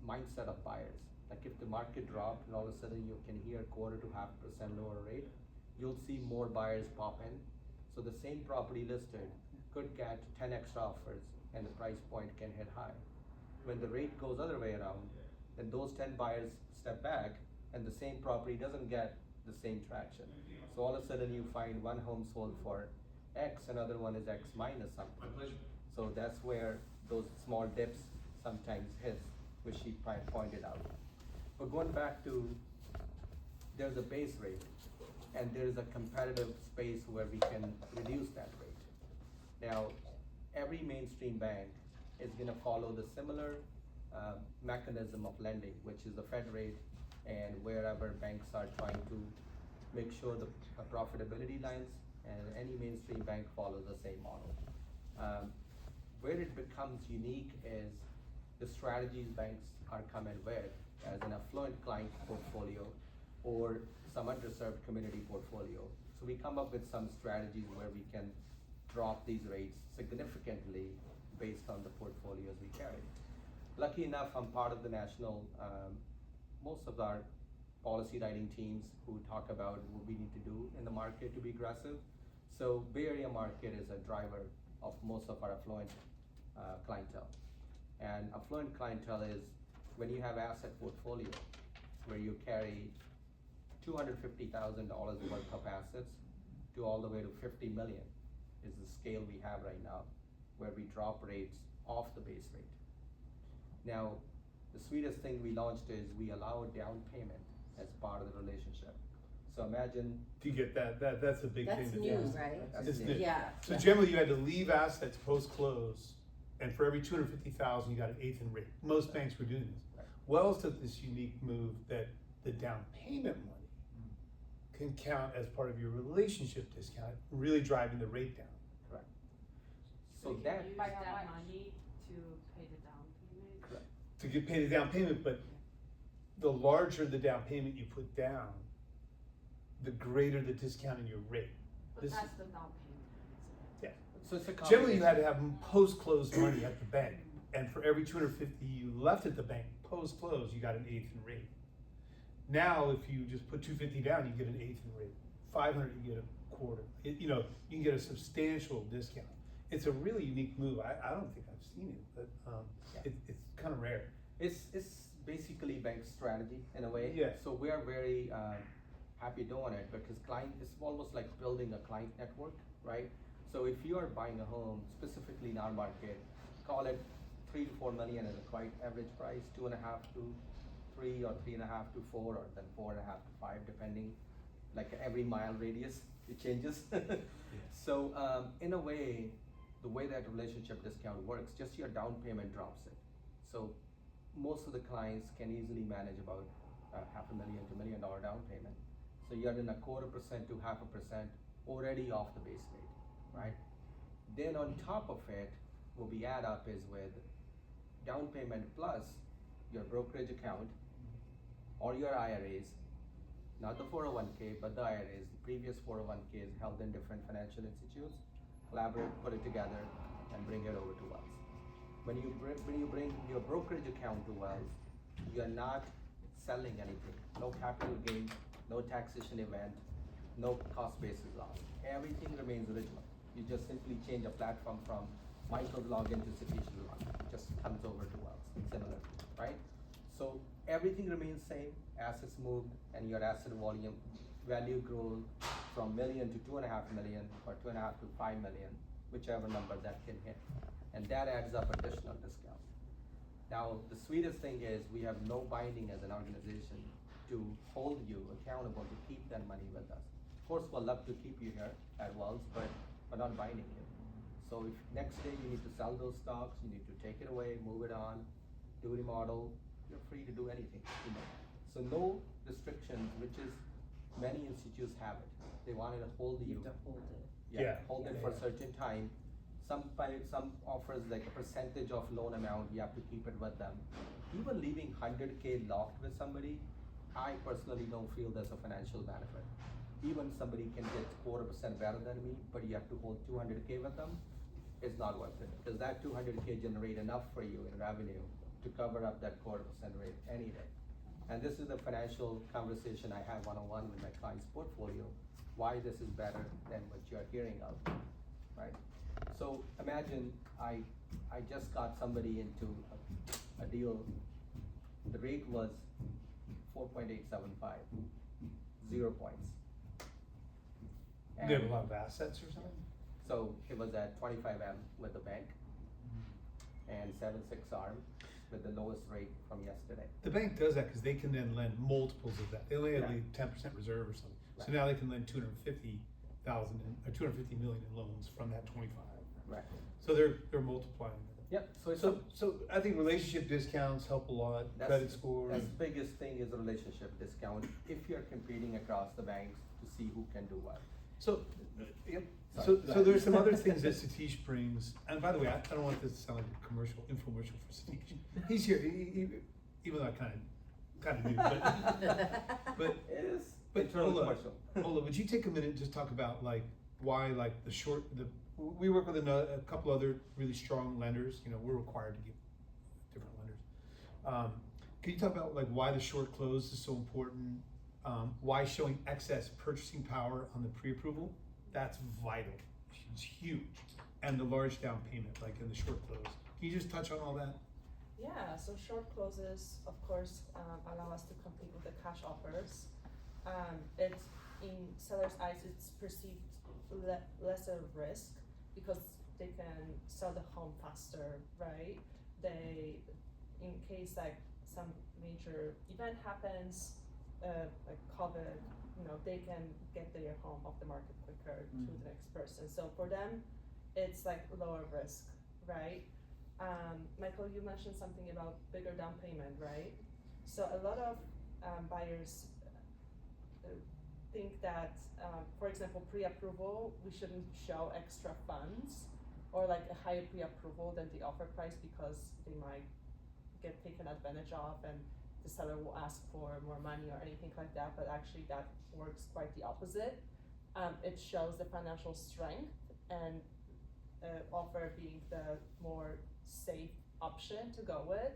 mindset of buyers. Like if the market dropped and all of a sudden you can hear 1/4 to 0.5% lower rate, you'll see more buyers pop in. So the same property listed could get 10 extra offers and the price point can hit high. When the rate goes other way around, then those 10 buyers step back and the same property doesn't get the same traction. So all of a sudden you find one home sold for X, another one is X minus something. So that's where those small dips sometimes hit, which she pointed out. But going back to, there's a base rate and there's a competitive space where we can reduce that rate. Now, every mainstream bank is gonna follow the similar mechanism of lending, which is the Fed rate, and wherever banks are trying to make sure the profitability lines, and any mainstream bank follows the same model. Where it becomes unique is the strategies banks are coming with as an affluent client portfolio or some underserved community portfolio. So we come up with some strategies where we can drop these rates significantly based on the portfolios we carry. Lucky enough, I'm part of the national, most of our policy writing teams who talk about what we need to do in the market to be aggressive. So Bay Area market is a driver of most of our affluent clientele. And affluent clientele is when you have asset portfolio where you carry $250,000 worth of assets to all the way to 50 million is the scale we have right now, where we drop rates off the base rate. Now, the sweetest thing we launched is we allow a down payment as part of the relationship. So imagine. Do you get that? That's a big That's thing. new, to do. right? That's new. Yeah. So yeah. generally, you had to leave assets post-close, and for every 250,000, you got an eighth in rate. Most banks were doing this. Right. Wells took this unique move that the down payment money can count as part of your relationship discount, really driving the rate down. Correct. So So you that. can use By that that much. money to pay the down payment. Correct. To get paid a down payment, but the larger the down payment you put down, the greater the discount in your rate. But This- that's the down payment, isn't it? So it's a Generally, you had combination. to have post-close money at the bank, and for every 250 you left at the bank, post-close, you got an eighth in rate. Now, if you just put 250 down, you get an eighth in rate. 500, you get a quarter. You know, you can get a substantial discount. It's a really unique move. I don't think I've seen it, but Yeah. it's kind of rare. It's basically bank strategy in a way. Yeah. So we are very happy doing it because client, it's almost like building a client network, right? So if you are buying a home, specifically in our market, call it 3 to 4 million as a quite average price, 2.5 to 3 or 3.5 to 4, or then 4.5 to 5, depending, like every mile radius, it changes. So in a way, the way that relationship discount works, just your down payment drops it. So most of the clients can easily manage about $500,000 to $1 million down payment. So you're in 1/4% to 0.5% already off the base rate, right? Then on top of it, what we add up is with down payment plus your brokerage account or your IRAs, not the 401k, but the IRAs. The previous 401ks held in different financial institutes. Collaborate, put it together, and bring it over to Wells. When you bring your brokerage account to Wells, you are not selling anything. No capital gain, no taxation event, no cost basis loss. Everything remains original. You just simply change a platform from Michael's login to Satish's login. It just comes over to Wells, similar, right? So everything remains same, assets moved, and your asset value grows from million to 2.5 million, or 2.5 to 5 million, whichever number that can hit. And that adds up additional discount. Now, the sweetest thing is we have no binding as an organization to hold you accountable to keep that money with us. Of course, we'll love to keep you here at Wells, but we're not binding you. So if next day you need to sell those stocks, you need to take it away, move it on, do remodel, you're free to do anything. You know. So no restrictions, which is many institutes have it. They wanted to hold you. You have to hold it. Yeah. Hold it for a certain time. Some offers like a percentage of loan amount, you have to keep it with them. Even leaving 100K locked with somebody, I personally don't feel there's a financial benefit. Even somebody can get 4% better than me, but you have to hold 200K with them, it's not worth it. Because that 200K generate enough for you in revenue to cover up that 4% rate any day. And this is the financial conversation I have one-on-one with my client's portfolio, why this is better than what you're hearing of, right? So imagine I just got somebody into a deal, the rate was 4.875, 0 points. Do you have And a lot of assets or something? so it was at 25M with the bank and 7.6 ARM with the lowest rate from yesterday. The bank does that because they can then lend multiples of that. They only have Right. like 10% reserve or something. So Right. now they can lend 250,000 or 250 million in loans from that 25. Right. So they're multiplying it. Yep, so it's So I think relationship discounts help a lot, That's- credit scores. That's the biggest thing is a relationship discount, if you're competing across the banks to see who can do what. So, yep, Sorry, so there's some other things that Satish brings, and by the way, I don't want this to sound like a infomercial for Satish. He's here, even though I kinda do, but It is But internal Ola, commercial. Ola, would you take a minute and just talk about like why like we work with a couple other really strong lenders, you know, we're required to give different lenders. Can you talk about like why the short close is so important? Why showing excess purchasing power on the pre-approval? That's vital, it's huge. And the large down payment, like in the short close. Can you just touch on all that? Yeah, so short closes, of course, allow us to compete with the cash offers. It's in sellers' eyes, it's perceived lesser risk because they can sell the home faster, right? They, in case like some major event happens, like COVID, you know, they can get their home off the market quicker to the next person. So for them, it's like lower risk, right? Michael, you mentioned something about bigger down payment, right? So a lot of buyers think that, for example, pre-approval, we shouldn't show extra funds or like a higher pre-approval than the offer price because they might get taken advantage of and the seller will ask for more money or anything like that, but actually that works quite the opposite. It shows the financial strength and offer being the more safe option to go with.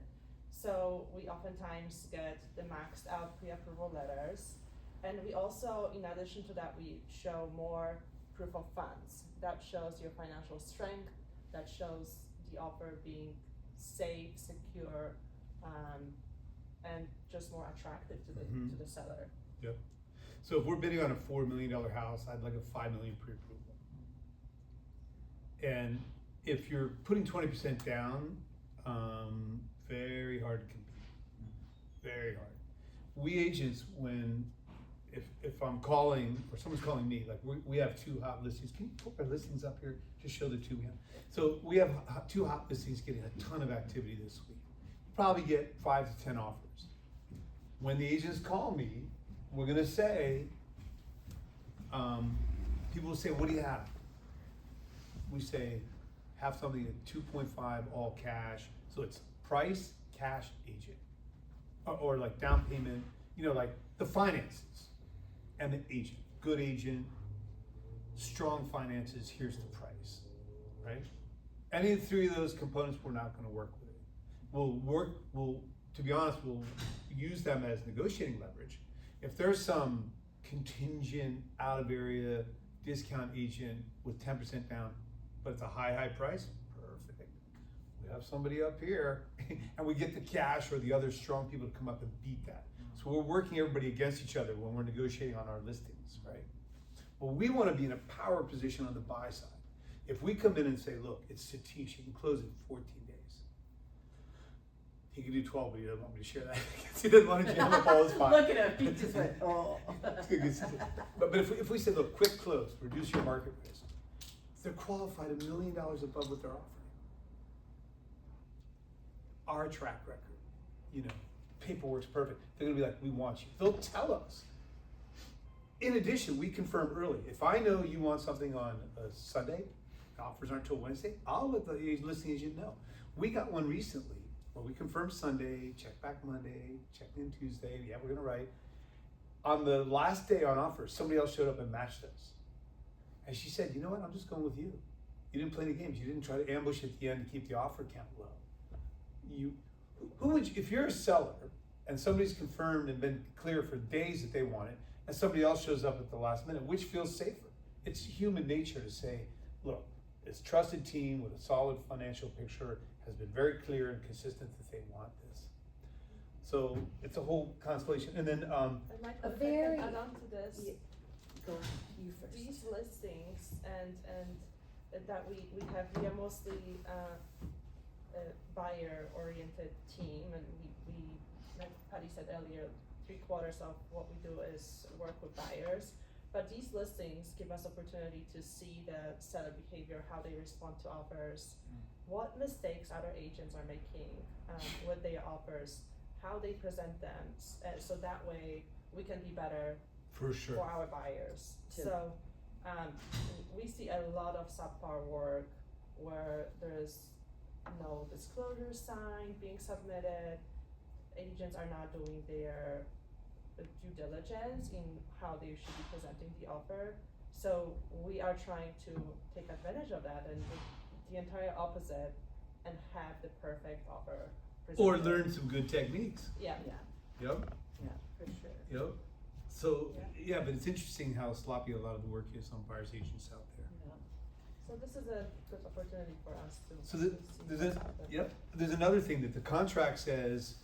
So we oftentimes get the maxed out pre-approval letters. And we also, in addition to that, we show more proof of funds. That shows your financial strength, that shows the offer being safe, secure, and just more attractive to the seller. Yep. So if we're bidding on a $4 million house, I'd like a $5 million pre-approval. And if you're putting 20% down, very hard to compete. Very hard. We agents, if I'm calling or someone's calling me, like we have 2 hot listings. Can you put our listings up here? Just show the 2 we have. So we have 2 hot listings getting a ton of activity this week. Probably get 5 to 10 offers. When the agents call me, we're gonna say, people will say, what do you have? We say, have something at 2.5 all cash. So it's price, cash, agent. Or like down payment, you know, like the finances and the agent. Good agent, strong finances, here's the price, right? Any of the 3 of those components, we're not gonna work with it. To be honest, we'll use them as negotiating leverage. If there's some contingent out of area discount agent with 10% down, but it's a high price, perfect. We have somebody up here and we get the cash or the other strong people to come up and beat that. So we're working everybody against each other when we're negotiating on our listings, right? Well, we wanna be in a power position on the buy side. If we come in and say, look, it's Satish, you can close it in 14 days. He can do 12, but he doesn't want me to share that. He doesn't want to jam up all his files. Look at him, he just went, oh. But if we said, look, quick close, reduce your market risk, they're qualified $1 million above what they're offering. Our track record, you know, paperwork's perfect. They're gonna be like, we want you. They'll tell us. In addition, we confirm early. If I know you want something on a Sunday, the offers aren't till Wednesday, I'll let the listing agent know. We got one recently where we confirmed Sunday, checked back Monday, checked in Tuesday, yeah, we're gonna write. On the last day on offer, somebody else showed up and matched us. And she said, you know what, I'm just going with you. You didn't play any games. You didn't try to ambush at the end to keep the offer count low. Who would you, if you're a seller and somebody's confirmed and been clear for days that they want it, and somebody else shows up at the last minute, which feels safer? It's human nature to say, look, this trusted team with a solid financial picture has been very clear and consistent that they want this. So it's a whole constellation. And then, And Michael, A if I very- can add on to this, Go ahead, you first. these listings and that we are mostly a buyer oriented team, and we like Patty said earlier, 3/4 of what we do is work with buyers. But these listings give us opportunity to see the seller behavior, how they respond to offers, what mistakes other agents are making with their offers, how they present them, so that way we can be better for sure. for our buyers. Too. So we see a lot of subpar work where there's no disclosure sign being submitted, agents are not doing their due diligence in how they should be presenting the offer. So we are trying to take advantage of that and do the entire opposite and have the perfect offer presented. Or learn some good techniques. Yeah. Yep. Yeah, for sure. Yep. So, yeah, but it's interesting how sloppy a lot of the work is on buyer's agents out there. So this is a good opportunity for us to. So to see there's what's a, happening. yep, there's another thing that the contract says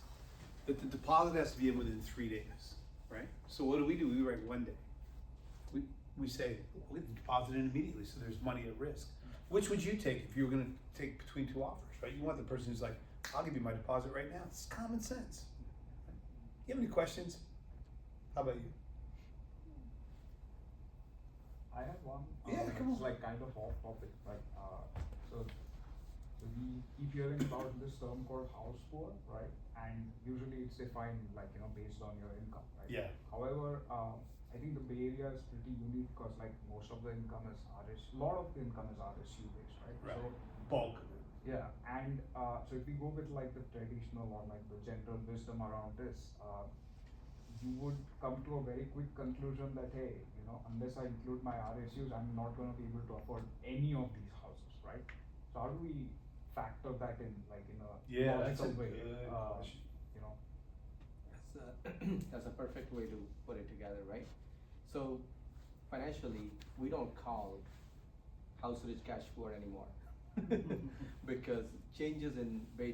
that the deposit has to be in within 3 days, right? So what do? We write 1 day. We say, we deposit in immediately, so there's money at risk. Which would you take if you were gonna take between 2 offers, right? You want the person who's like, I'll give you my deposit right now. It's common sense. You have any questions? How about you? I have one. Yeah, come It's on. like kind of off topic, but so we keep hearing about this term called house poor, right? And usually it's defined like based on your income, right? Yeah. However, I think the Bay Area is pretty unique because like most of the income is RSU, lot of the income is RSU based, right? Right. So Bulk of it. yeah, and so if we go with like the traditional or like the general wisdom around this, you would come to a very quick conclusion that hey, unless I include my RSUs, I'm not going to be able to afford any of these houses, right? So how do we factor that in, like in a Yeah, that's a logical way? good question. That's a perfect way to put it together, right? So financially, we don't call house rich cash poor anymore. Because changes in Bay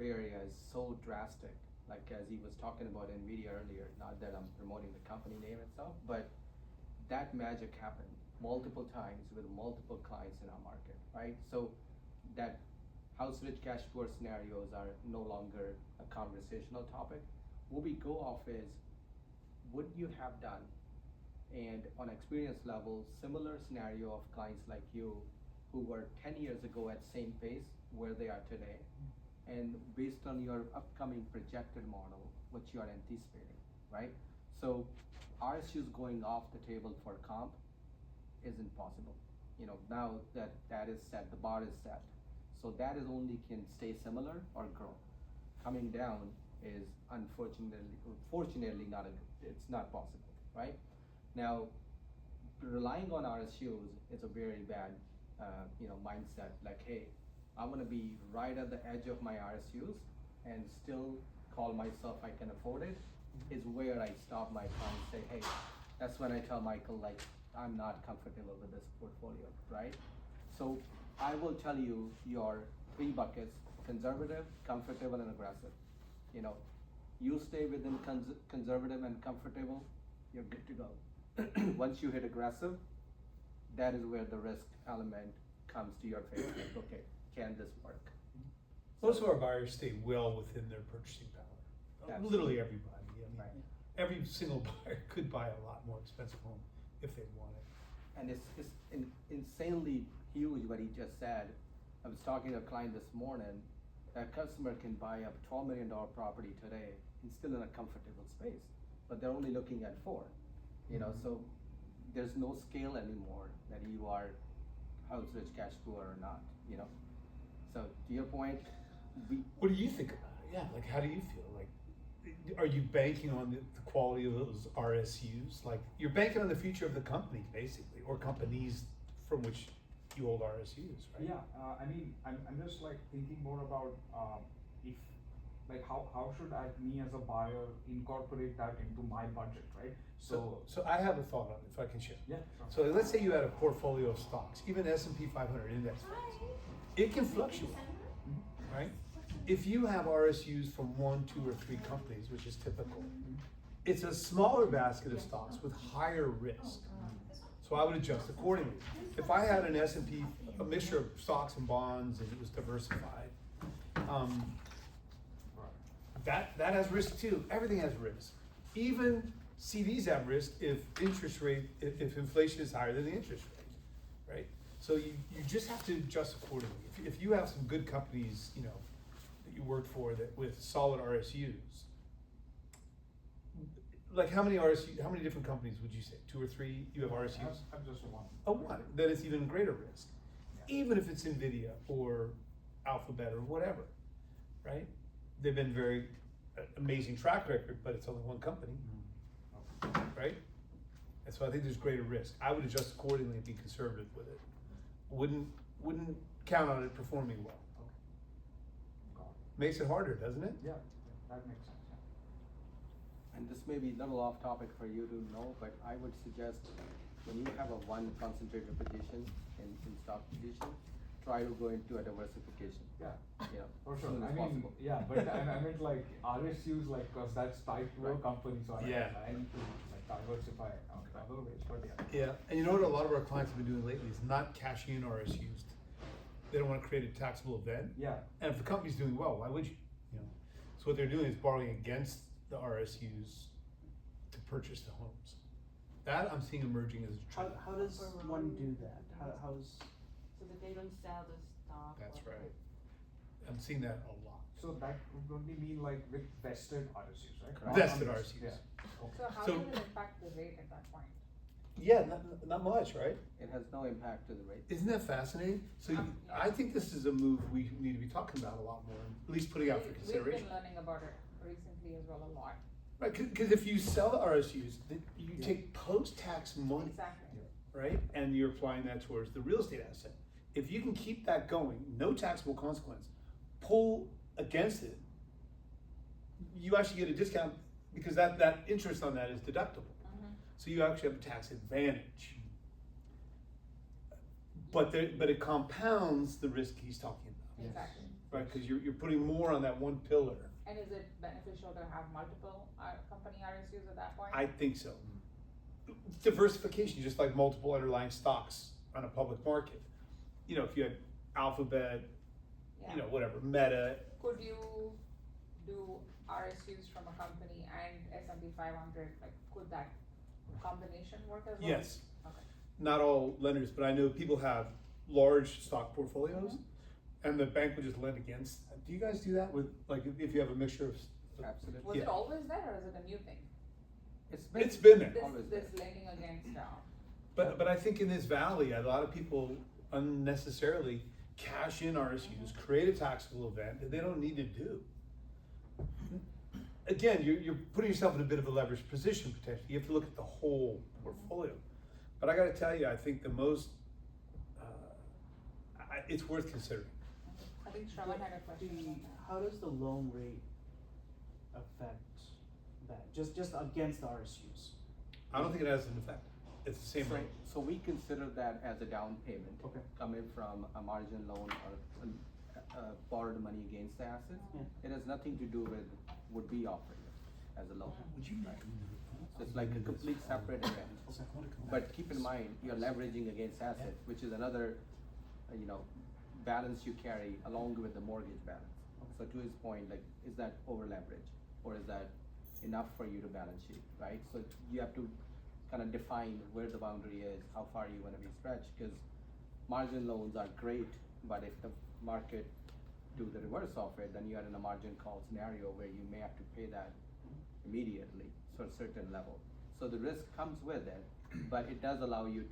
Area is so drastic, like as he was talking about NVIDIA earlier, not that I'm promoting the company name itself, but that magic happened multiple times with multiple clients in our market, right? So that house rich cash poor scenarios are no longer a conversational topic. What we go off is what you have done, and on experience level, similar scenario of clients like you who were 10 years ago at same pace where they are today, and based on your upcoming projected model, what you are anticipating, right? So RSUs going off the table for comp isn't possible. Now that is set, the bar is set. So that is only can stay similar or grow. Coming down is fortunately it's not possible, right? Now, relying on RSUs is a very bad, mindset. Like, hey, I want to be right at the edge of my RSUs and still call myself I can afford it. Is where I stop my client and say, hey, that's when I tell Michael, like, I'm not comfortable with this portfolio, right? So I will tell you your 3 buckets: conservative, comfortable, and aggressive. You stay within conservative and comfortable, you're good to go. Once you hit aggressive, that is where the risk element comes to your favor. Like, okay, can this work? Most of our buyers stay well within their purchasing power. Absolutely. Literally everybody. I mean, Right. every single buyer could buy a lot more expensive home if they wanted. And it's insanely huge what he just said. I was talking to a client this morning. That customer can buy a $12 million property today and still in a comfortable space, but they're only looking at 4. So there's no scale anymore that you are house rich, cash poor or not, you know? So to your point, What do you think about it? Yeah, like how do you feel? Like, are you banking on the quality of those RSUs? Like, you're banking on the future of the company, basically, or companies from which you hold RSUs, right? Yeah, I mean, I'm just like thinking more about if, like, how should me as a buyer incorporate that into my budget, right? So I have a thought on it, if I can share. Yeah. So let's say you had a portfolio of stocks, even S&P 500 index funds. It can fluctuate, right? If you have RSUs from 1, 2, or 3 companies, which is typical, it's a smaller basket of stocks with higher risk. So I would adjust accordingly. If I had an S&P, a mixture of stocks and bonds, and it was diversified, that has risk too. Everything has risk. Even CDs have risk if if inflation is higher than the interest rate, right? So you just have to adjust accordingly. If you have some good companies, you know, that you work for that with solid RSUs, like how many different companies would you say? 2 or 3 you have RSUs? I'm just one. Oh, one. Then it's even greater risk. Even if it's Nvidia or Alphabet or whatever, right? They've been very amazing track record, but it's only one company, right? And so I think there's greater risk. I would adjust accordingly and be conservative with it. Wouldn't count on it performing well. Makes it harder, doesn't it? Yeah, that makes sense. Yeah. and this may be a little off topic for you to know, but I would suggest when you have a one concentrated position in stock position, try to go into a diversification. Yeah, You know, for as sure. soon as I mean, possible. yeah, but I meant like RSUs, like, cause that's tied to a Right. company, so Yeah. I need to like diversify other ways, but yeah. Yeah, and you know what a lot of our clients have been doing lately is not cashing in RSUs. They don't want to create a taxable event. Yeah, And if the company's doing well, why would you? You know, so what they're doing is borrowing against the RSUs to purchase the homes. That I'm seeing emerging as a trend. How does one do that? How's So that they don't sell the stock. That's or- right. I'm seeing that a lot. so that would only mean like with vested RSUs, right? Correct. Vested Not RSUs. Yeah. So how So- does it impact the rate at that point? Yeah, not much, right? It has no impact to the rate. Isn't that fascinating? So Yeah. I think this is a move we need to be talking about a lot more, at least putting out for We've consideration. been learning about it recently as well a lot. Right, because if you sell the RSUs, then you take post-tax money, Exactly. right? And you're applying that towards the real estate asset. If you can keep that going, no taxable consequence, pull against it, you actually get a discount because that interest on that is deductible. Mhm. So you actually have a tax advantage. But it compounds the risk he's talking about, Exactly. right? Because you're putting more on that one pillar. And is it beneficial to have multiple company RSUs at that point? I think so. Diversification, just like multiple underlying stocks on a public market. You know, if you had Alphabet, Yeah. you know, whatever, Meta, Could you do RSUs from a company and S&P 500? Like, could that combination work as well? yes. Okay. Not all lenders, but I know people have large stock portfolios and the bank would just lend against that. Do you guys do that with, like, if you have a mixture of? Absolutely. Was it always there or is it a new thing? It's been there. Always This there. lending against, But I think in this valley, a lot of people unnecessarily cash in RSUs, create a taxable event that they don't need to do. Again, you're putting yourself in a bit of a leveraged position potentially. You have to look at the whole portfolio. But I gotta tell you, I think the most, it's worth considering. I think Shravan had a question about that. how does the loan rate affect that? Just against the RSUs? I don't think it has an effect. It's the same So- rate. So we consider that as a down payment. Okay. Coming from a margin loan or borrowed money against the assets. Yeah. It has nothing to do with would be offering it as a loan. Would you like? So it's like a complete separate event. But keep in mind, you're leveraging against assets, which is another, balance you carry along with the mortgage balance. So to his point, like, is that over leverage or is that enough for you to balance sheet, right? So you have to kind of define where the boundary is, how far you wanna be stretched, because margin loans are great, but if the market do the reverse of it, then you are in a margin call scenario where you may have to pay that immediately to a certain level. So the risk comes with it, but it does allow you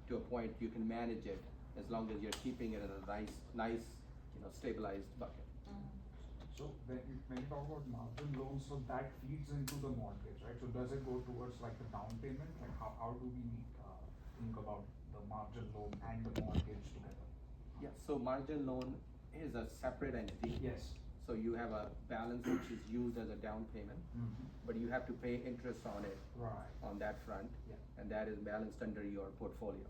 to a point you can manage it as long as you're keeping it in a nice, stabilized bucket. So when you talk about margin loans, so that feeds into the mortgage, right? So does it go towards like the down payment? Like how do we think about the margin loan and the mortgage together? Yeah, so margin loan is a separate entity. Yes. So you have a balance which is used as a down payment, but you have to pay interest on it, Right. on that front, Yeah. and that is balanced under your portfolio,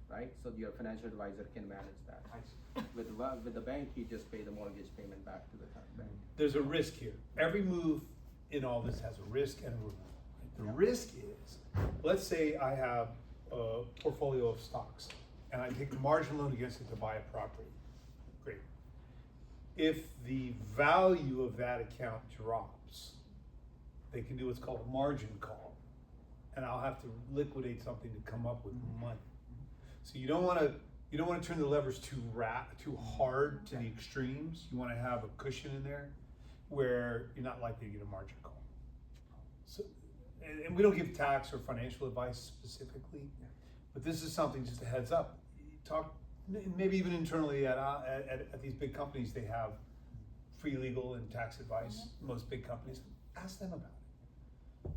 right? So your financial advisor can manage that. I see. With the bank, you just pay the mortgage payment back to the bank. There's a risk here. Every move in all this has a risk and a reward. The risk is, let's say I have a portfolio of stocks and I take a margin loan against it to buy a property. Great. If the value of that account drops, they can do what's called a margin call, and I'll have to liquidate something to come up with money. So you don't want to turn the levers too hard to the extremes. You want to have a cushion in there where you're not likely to get a margin call. So, and we don't give tax or financial advice specifically, but this is something, just a heads up. Talk, maybe even internally at these big companies, they have free legal and tax advice. Most big companies, ask them about it.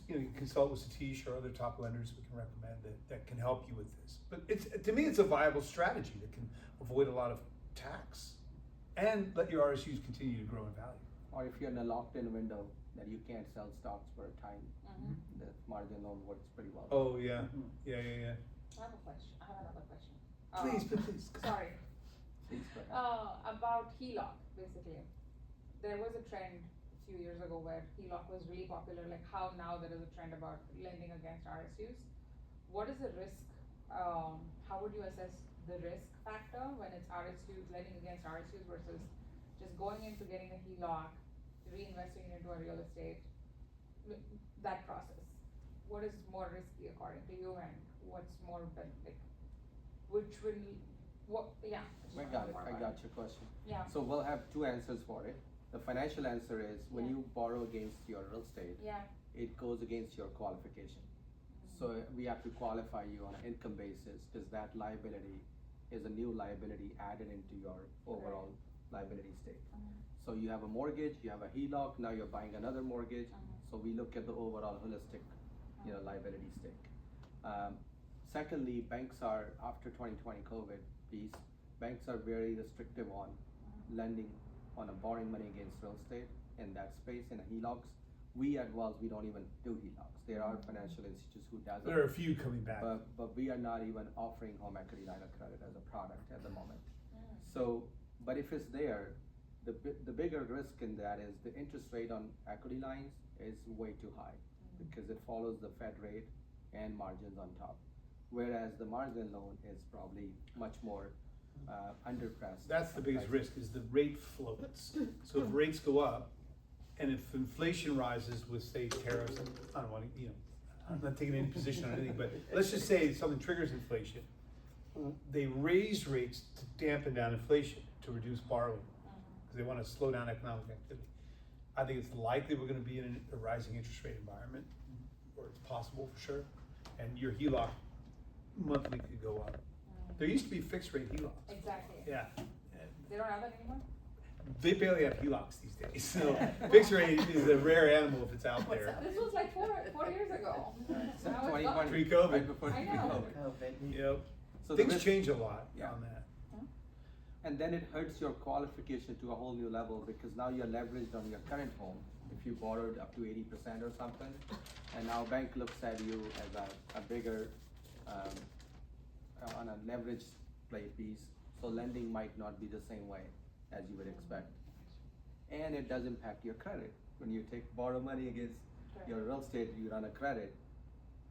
And you consult with Satish or other top lenders we can recommend that can help you with this. But to me, it's a viable strategy that can avoid a lot of tax and let your RSUs continue to grow in value. Or if you're in a locked-in window that you can't sell stocks for a time, the margin loan works pretty well. Oh yeah, yeah. I have a question. I have another question. Please. Sorry. Please go ahead. About HELOC, basically. There was a trend a few years ago where HELOC was really popular, like how now there is a trend about lending against RSUs. What is the risk? How would you assess the risk factor when it's RSUs, lending against RSUs versus just going into getting a HELOC, reinvesting it into a real estate, that process? What is more risky according to you, and what's more like, which will, yeah. I got your question. Yeah. So we'll have two answers for it. The financial answer is when Yeah. you borrow against your real estate, Yeah. it goes against your qualification. So we have to qualify you on an income basis because that liability is a new liability added into your overall liability stake. So you have a mortgage, you have a HELOC, now you're buying another mortgage. So we look at the overall holistic, liability stake. Secondly, banks are, after 2020 COVID piece, banks are very restrictive on lending, on borrowing money against real estate in that space, in a HELOCs. We at Wells, we don't even do HELOCs. There are financial institutions who does it. There are a few coming back. But we are not even offering home equity line of credit as a product at the moment. So, but if it's there, the bigger risk in that is the interest rate on equity lines is way too high because it follows the Fed rate and margins on top. Whereas the margin loan is probably much more under press. That's the biggest risk, is the rate floats. So if rates go up, and if inflation rises with, say, tariffs, I don't want to, I'm not taking any position on anything, but let's just say something triggers inflation. They raise rates to dampen down inflation, to reduce borrowing, because they want to slow down economic activity. I think it's likely we're going to be in a rising interest rate environment, or it's possible for sure, and your HELOC monthly could go up. There used to be fixed rate HELOCs. Exactly. Yeah. They don't have that anymore? They barely have HELOCs these days, so fixed rate is a rare animal if it's out there. This was like four years ago. Now it's gone. Pre-COVID. Right before I know. pre-COVID. Yep. So the Things risk- change a lot Yeah. on that. And then it hurts your qualification to a whole new level because now you're leveraged on your current home. If you borrowed up to 80% or something, and now bank looks at you as a bigger, on a leverage play piece, so lending might not be the same way as you would expect. And it does impact your credit. When you borrow money against your real estate, you run a credit,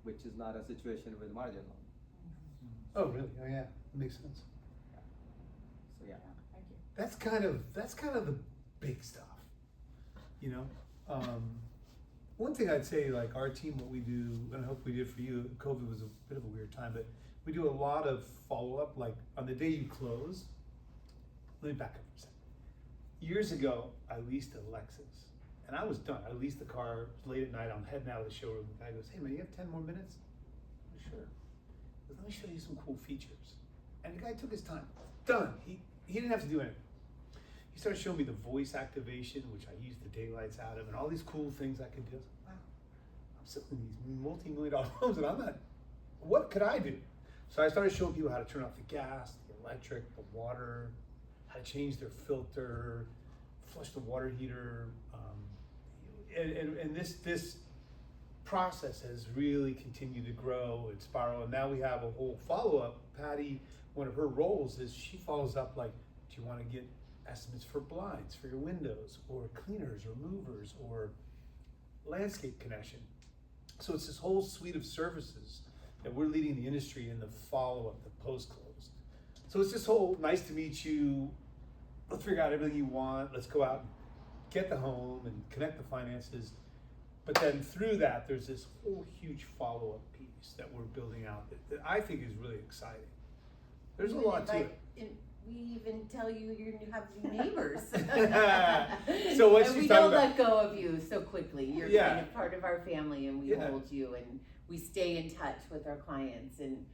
which is not a situation with margin loan. Oh, really? Oh, yeah, makes sense. So yeah. Thank you. That's kind of the big stuff, One thing I'd say, like our team, what we do, and I hope we did for you, COVID was a bit of a weird time, but we do a lot of follow-up, like on the day you close. Let me back up for a second. Years ago, I leased a Lexus, And I was done. I leased the car, it was late at night, I'm heading out of the showroom. The guy goes, hey man, you have 10 more minutes? I'm like, sure. He goes, let me show you some cool features. And the guy took his time. Done. He didn't have to do anything. He started showing me the voice activation, which I used the daylights out of, and all these cool things I could do. I was like, wow, I'm sitting in these multi-million-dollar homes and I'm not, what could I do? So I started showing people how to turn off the gas, the electric, the water, how to change their filter, flush the water heater, and this process has really continued to grow and spiral, and now we have a whole follow-up. Patty, one of her roles is she follows up like, do you want to get estimates for blinds for your windows, or cleaners, or movers, or landscape connection? So it's this whole suite of services that we're leading the industry in the follow-up, the post-close. So it's this whole nice to meet you, let's figure out everything you want, let's go out and get the home and connect the finances. But then through that, there's this whole huge follow-up piece that we're building out that I think is really exciting. There's a lot to it. We even tell you you have new neighbors. So what and she's we talking don't about, let go of you so quickly. You're Yeah. kind of part of our family, and we Yeah. hold you, and we stay in touch with our clients, and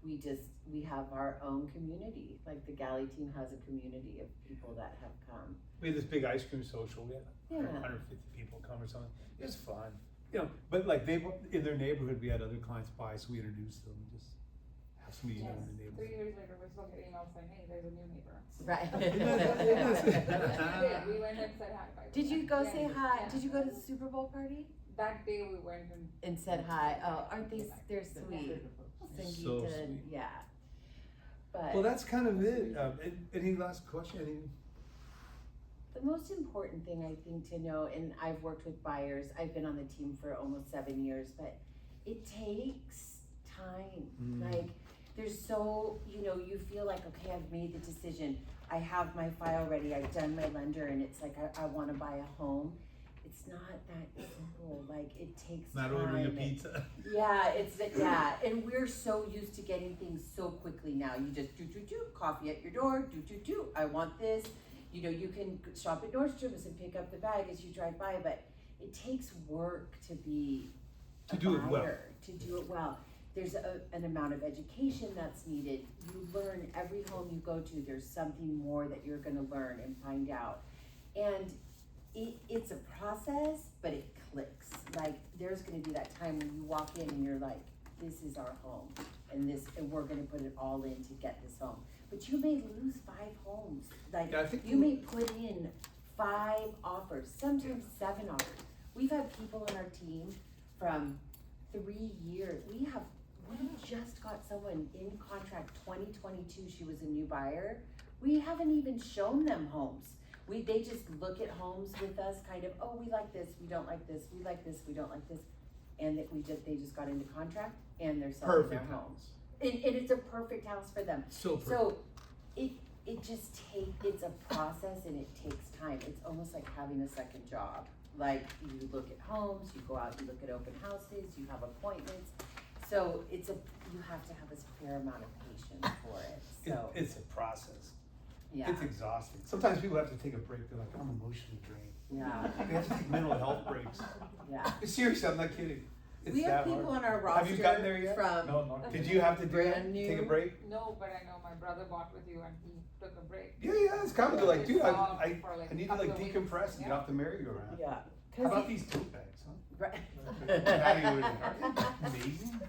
we have our own community. Like the Galley team has a community of people that have come. we had this big ice cream social. We had Yeah. 150 people come or something. It was fun, you know. But like in their neighborhood, we had other clients by, so we introduced them. Just have some meeting Yes. in the 3 neighborhood. years later, we still get emails saying, hey, there's a new neighbor. Right. We went and said hi. by the Did way. you go Yeah, say hi? yeah. Did you go to the Super Bowl party? That day we went and. And said hi. Oh, aren't they? They're They're sweet. wonderful. Sangeeta, So and- sweet. yeah. But Well, that's kind of it. Any last question? the most important thing I think to know, and I've worked with buyers, I've been on the team for almost 7 years, but it takes time. Like, there's so, you feel like, okay, I've made the decision. I have my file ready. I've done my lender, and it's like, I want to buy a home. It's not that simple. Like, it takes Not time. ordering a and- pizza. Yeah, yeah, and we're so used to getting things so quickly now. You just do, coffee at your door, do, I want this. You can shop at Nordstrom's and pick up the bag as you drive by, but it takes work to be To do it well. buyer, to do it well. There's an amount of education that's needed. You learn every home you go to, there's something more that you're gonna learn and find out. And it's a process, but it clicks. Like, there's gonna be that time when you walk in and you're like, this is our home, and we're gonna put it all in to get this home. But you may lose 5 homes. Like, Yeah, I think you may put in 5 offers, sometimes 7 offers. We've had people on our team from 3 years. We just got someone in contract 2022. She was a new buyer. We haven't even shown them homes. They just look at homes with us, kind of, oh, we like this, we don't like this, we like this, we don't like this. And they just got into contract and they're selling Perfect their home. house. And it's a perfect house for them. So perfect. So it's a process and it takes time. It's almost like having a second job. Like, you look at homes, you go out, you look at open houses, you have appointments. So you have to have a fair amount of patience for it, so, It's a process. yeah, It's exhausting. Sometimes people have to take a break. They're like, I'm emotionally drained. yeah, They have to take mental health breaks. yeah. Seriously, I'm not kidding. It's We have that people hard. on our Have you gotten there roster yet? from, No, not. Did you have to do that? Brand Take a new. break? No, but I know my brother bought with you and he took a break. Yeah, it's common. They're like, dude, For I like need to couple like of weeks. decompress and get Yeah. off the merry-go-round. yeah. How about these tote bags, huh? Right. Patty, what are they? Amazing.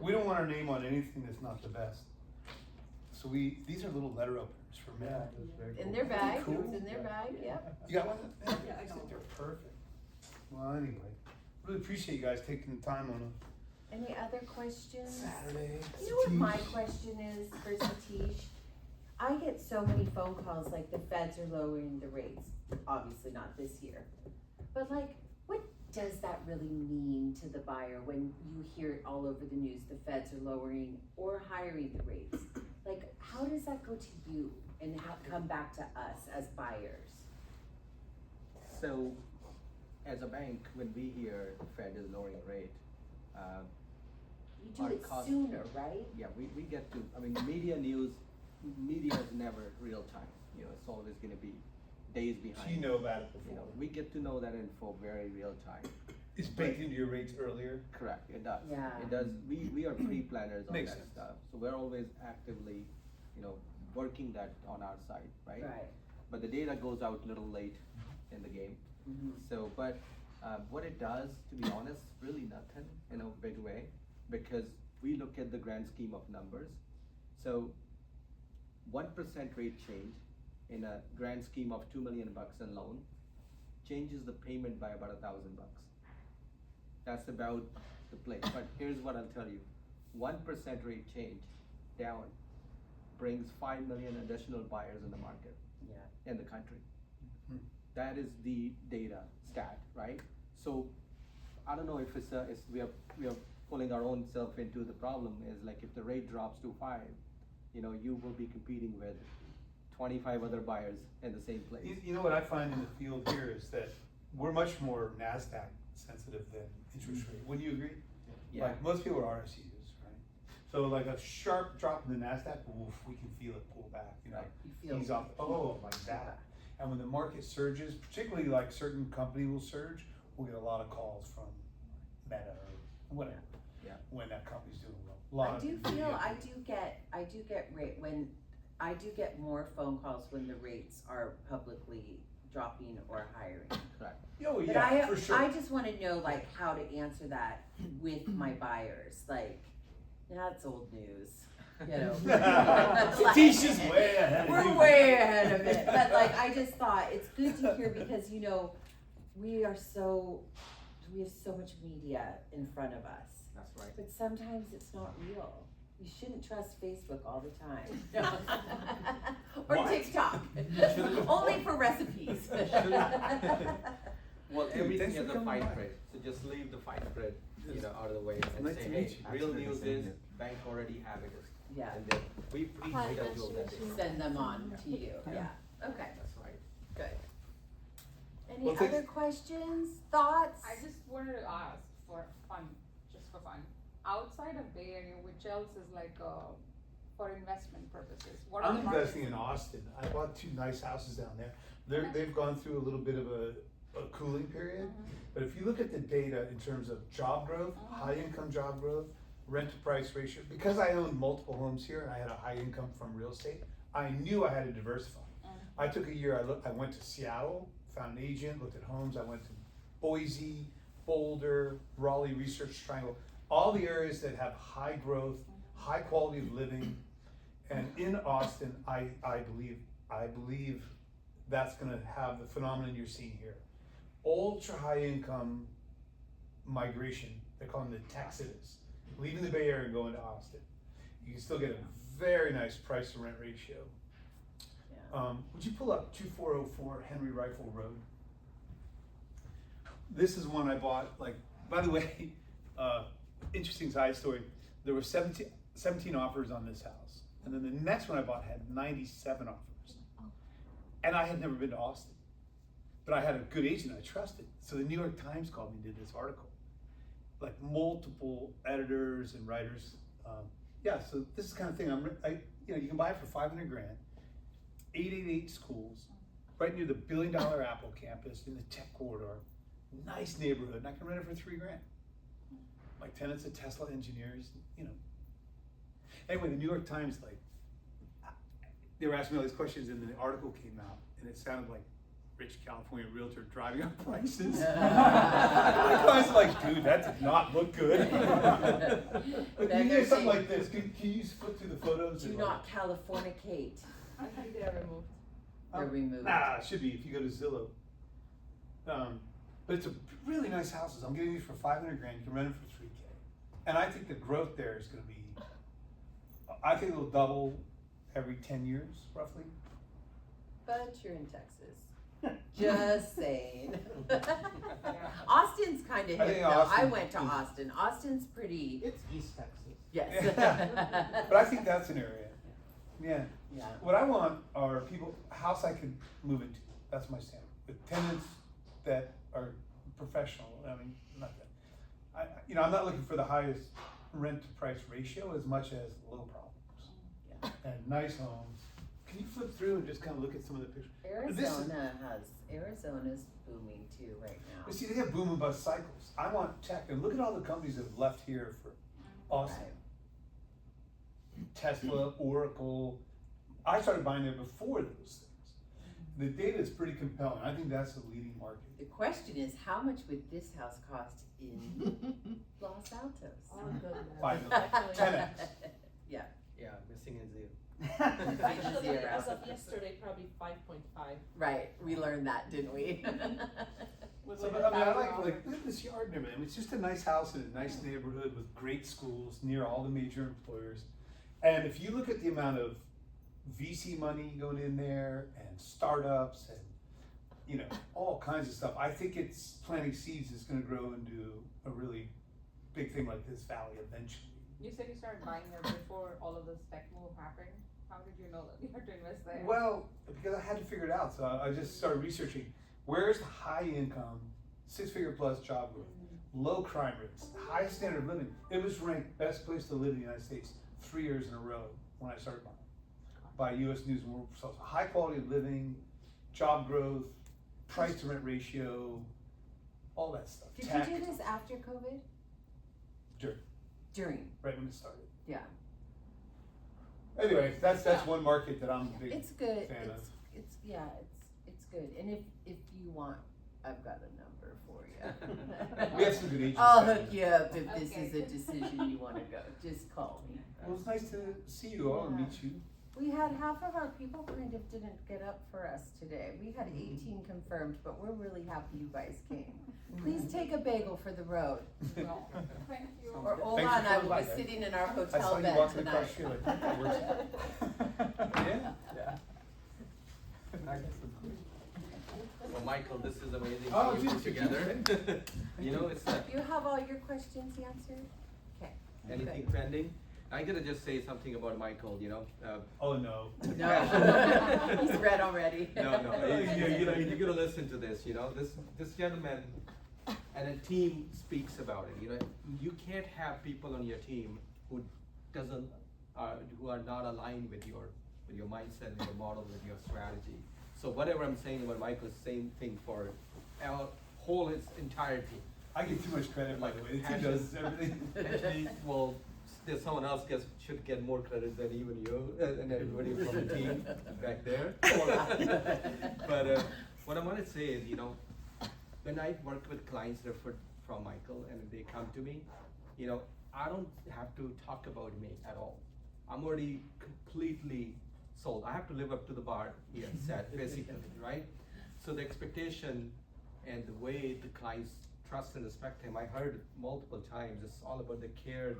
We don't want our name on anything that's not the best. So these are little letter openers for men. Yeah, it was very In cool. their bag, Cool. it's in their bag, yeah. You got one? Yeah, I think they're perfect. Well, anyway, really appreciate you guys taking the time on a Any other questions? Saturday. You know what my question is for Satish? I get so many phone calls like the feds are lowering the rates, obviously not this year. But like, what does that really mean to the buyer when you hear it all over the news, the feds are lowering or hiring the rates? Like, how does that go to you and come back to us as buyers? So, as a bank, when we hear the Fed is lowering rate, You do Our it cost- sooner, right? yeah, we get to, media is never real time, it's always gonna be days behind. So you know about it You before. know, we get to know that info very real time. It's baked into your rates earlier. Correct, it does. Yeah. It does. We are pre-planners on Makes that sense. stuff, so we're always actively, working that on our side, right? Right. But the data goes out a little late in the game. Mhm. So, but what it does, to be honest, really nothing in a big way, because we look at the grand scheme of numbers. So, 1% rate change in a grand scheme of $2 million in loan changes the payment by about $1,000. That's about the place. But here's what I'll tell you: 1% rate change down brings 5 million additional buyers in the market Yeah. in the country. Hmm. That is the data stat, right? So I don't know if we are pulling our own self into the problem. Is like if the rate drops to 5, you will be competing with 25 other buyers in the same place. You know what I find in the field here is that we're much more NASDAQ sensitive than interest rate. Wouldn't you agree? Yeah. Like most people are RSUs, right? So like a sharp drop in the NASDAQ, oof, we can feel it pull back, Right. You feel. ease off, oh, like that. And when the market surges, particularly like certain company will surge, we'll get a lot of calls from Meta or whatever. Yeah. When that company's doing well. A lot I of do feel, media. I do get I do get more phone calls when the rates are publicly dropping or hiring. Correct. Oh, But yeah, for sure. I just wanna know like how to answer that with my buyers, like, that's old news, you know. Satish's way ahead of We're you. way ahead of it, but like, I just thought it's good to hear because, we have so much media in front of us, That's right. but sometimes it's not real. You shouldn't trust Facebook all the time. Or What? TikTok, only for recipes. Well, Dude, everything thanks has for a coming fine by. print, so just leave the fine print, out of the way and Nice say, to hey, meet you. real Absolutely news same is, here. bank already have it, Yeah, and then we schedule that. send them on to you, yeah, okay, That's right. good. Any Well, thanks- other questions, thoughts? I just wanted to ask for fun, just for fun. Outside of Bay Area, which else is like for investment purposes? What are I'm the markets? investing in Austin. I bought 2 nice houses down there. Okay. They've gone through a little bit of a cooling period. But if you look at the data in terms of job growth, high income job growth, rent to price ratio, because I owned multiple homes here and I had a high income from real estate, I knew I had to diversify. I took a year, I went to Seattle, found an agent, looked at homes. I went to Boise, Boulder, Raleigh Research Triangle, all the areas that have high growth, high quality of living. And in Austin, I believe that's gonna have the phenomenon you're seeing here. Ultra high income migration, they call them the Texas, leaving the Bay Area and going to Austin. You can still get a very nice price to rent ratio. Would you pull up 2404 Henry Rifle Road? This is one I bought, like, by the way, interesting side story. There were 17 offers on this house. And then the next one I bought had 97 offers. And I had never been to Austin, but I had a good agent I trusted. So the New York Times called me and did this article. Like multiple editors and writers. So this is the kind of thing you can buy it for $500 grand. 888 schools, right near the $1 billion Apple campus in the tech corridor. Nice neighborhood, and I can rent it for $3 grand. My tenants are Tesla engineers, Anyway, the New York Times, they were asking me all these questions, and the article came out, and it sounded like rich California realtor driving up prices. I was like, dude, that did not look good. But Then you they're do something saying- like this. Can you flip through the photos? Do and, not Californicate, I think they are removed. they're removed. Nah, it should be if you go to Zillow. But it's a really nice houses. I'm getting these for $500 grand. You can rent them for $3K. And I think the growth there is going to be. I think it'll double every 10 years, roughly. But you're in Texas. Just saying. Austin's kind of I hip think though. I Austin went to is- Austin. Austin's pretty. It's East Texas. Yes. But I think that's an area. Yeah. Yeah. What I want are people, a house I could move into. That's my standard. With tenants that are professional. I mean, not that. I'm not looking for the highest rent to price ratio as much as low problems. Yeah. And nice homes, can you flip through and just kind of look at some of the pictures? Arizona's booming too right now. But see, they have boom and bust cycles. I want tech, and look at all the companies that have left here for awesome. Right. Tesla, Oracle. I started buying there before those things. The data is pretty compelling. I think that's the leading market. The question is, how much would this house cost in Los Altos? Oh, goodness. 5 million, 10x. Yeah. Yeah, missing is zero. Actually, Zero. as of yesterday, probably 5.5. Right, we learned that, didn't we? So, but, I mean, I like look at this yard and everything. It's just a nice house in a nice neighborhood with great schools near all the major employers. And if you look at the amount of VC money going in there and startups and, you know, all kinds of stuff, I think it's planting seeds is going to grow into a really big thing like this valley eventually. You said you started buying there before all of this tech move happened. How did you know that you had to invest there? Well, because I had to figure it out, so I just started researching where's the high income, 6-figure plus job growth, low crime rates, high standard of living. It was ranked best place to live in the United States 3 years in a row when I started buying by U.S. News and World Report. So high quality of living, job growth, price to rent ratio, all that stuff. Did Tech, you do this after COVID? During, right when it started. yeah. Anyway, that's one market that I'm a big It's good, fan of. it's good, and if you want, I've got a number for you. We have some good agents. I'll down hook there. you up if this Okay. is a decision you wanna go, just call me. Well, it's nice to see you all and Yeah. meet you. We had half of our people kind of didn't get up for us today. We had 18 confirmed, but we're really happy you guys came. Please take a bagel for the road. No. Thank you. Or Ola Thanks for and I coming will by, be guys. sitting in our I saw hotel you bed walking tonight. across here. Like, that works. Yeah. Yeah. Well, Michael, this is amazing Oh, how you geez, put together. You know, it's You have all your questions answered? Okay. anything pending. I gotta just say something about Michael, you know. Oh, no. No, he's read already. No, you know, you gotta listen to this, you know, this gentleman and a team speaks about it, you know. You can't have people on your team who who are not aligned with your mindset, with your model, with your strategy. So whatever I'm saying about Michael is the same thing for our his entire team. I get too much credit, by the way. The team does everything. Actually, well, there's someone else should get more credit than even you and everybody from the team back there. But what I want to say is, you know, when I work with clients referred from Michael and they come to me, you know, I don't have to talk about me at all. I'm already completely sold. I have to live up to the bar he has set, basically, right? So the expectation and the way the clients trust and respect him, I heard multiple times, it's all about the care,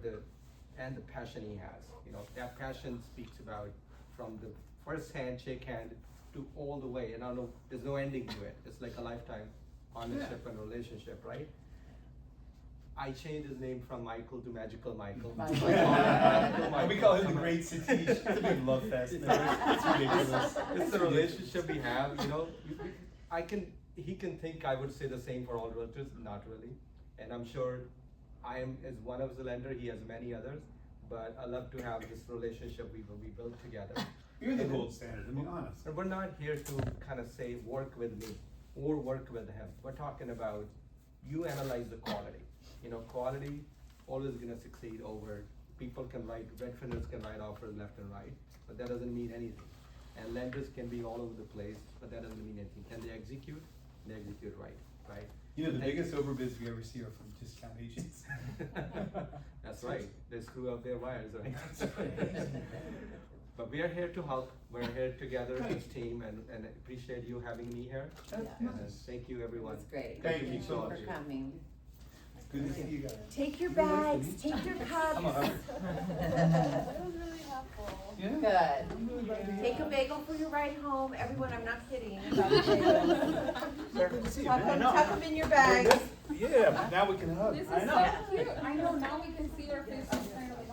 and the passion he has. You know, that passion speaks about from the first handshake hand to all the way, and I know there's no ending to it. It's like a lifetime partnership and relationship, right? I changed his name from Michael to Magical Michael. And we call him the Great Satish. It's a big love fest. It's ridiculous. It's the relationship we have, you know. He can think I would say the same for all realtors, not really. And I'm sure I am as one of the lender, he has many others, but I love to have this relationship we built together. You're the gold standard, I mean, honest. And we're not here to kind of say, work with me or work with him. We're talking about you analyze the quality. You know, quality always gonna succeed over, people can write, Redfinders can write offers left and right, but that doesn't mean anything. And lenders can be all over the place, but that doesn't mean anything. Can they execute? They execute right? You know, the biggest overbids we ever see are from discount agents. That's right, they screw up their wires, right? But we are here to help, we're here together as a team, and appreciate you having me here. That's And nice. thank you, everyone. That's great. Thank you so for much. coming. Good to see you guys. Take your bags, take your cups. I'm a hugger. That was really helpful. Yeah. Good. I'm really glad to hear Take a that. bagel for your ride home. Everyone, I'm not kidding. Good to see you, Tuck man. them in your bags. Yeah, now we can hug. This is I so know. cute. I know, now we can see your faces kind of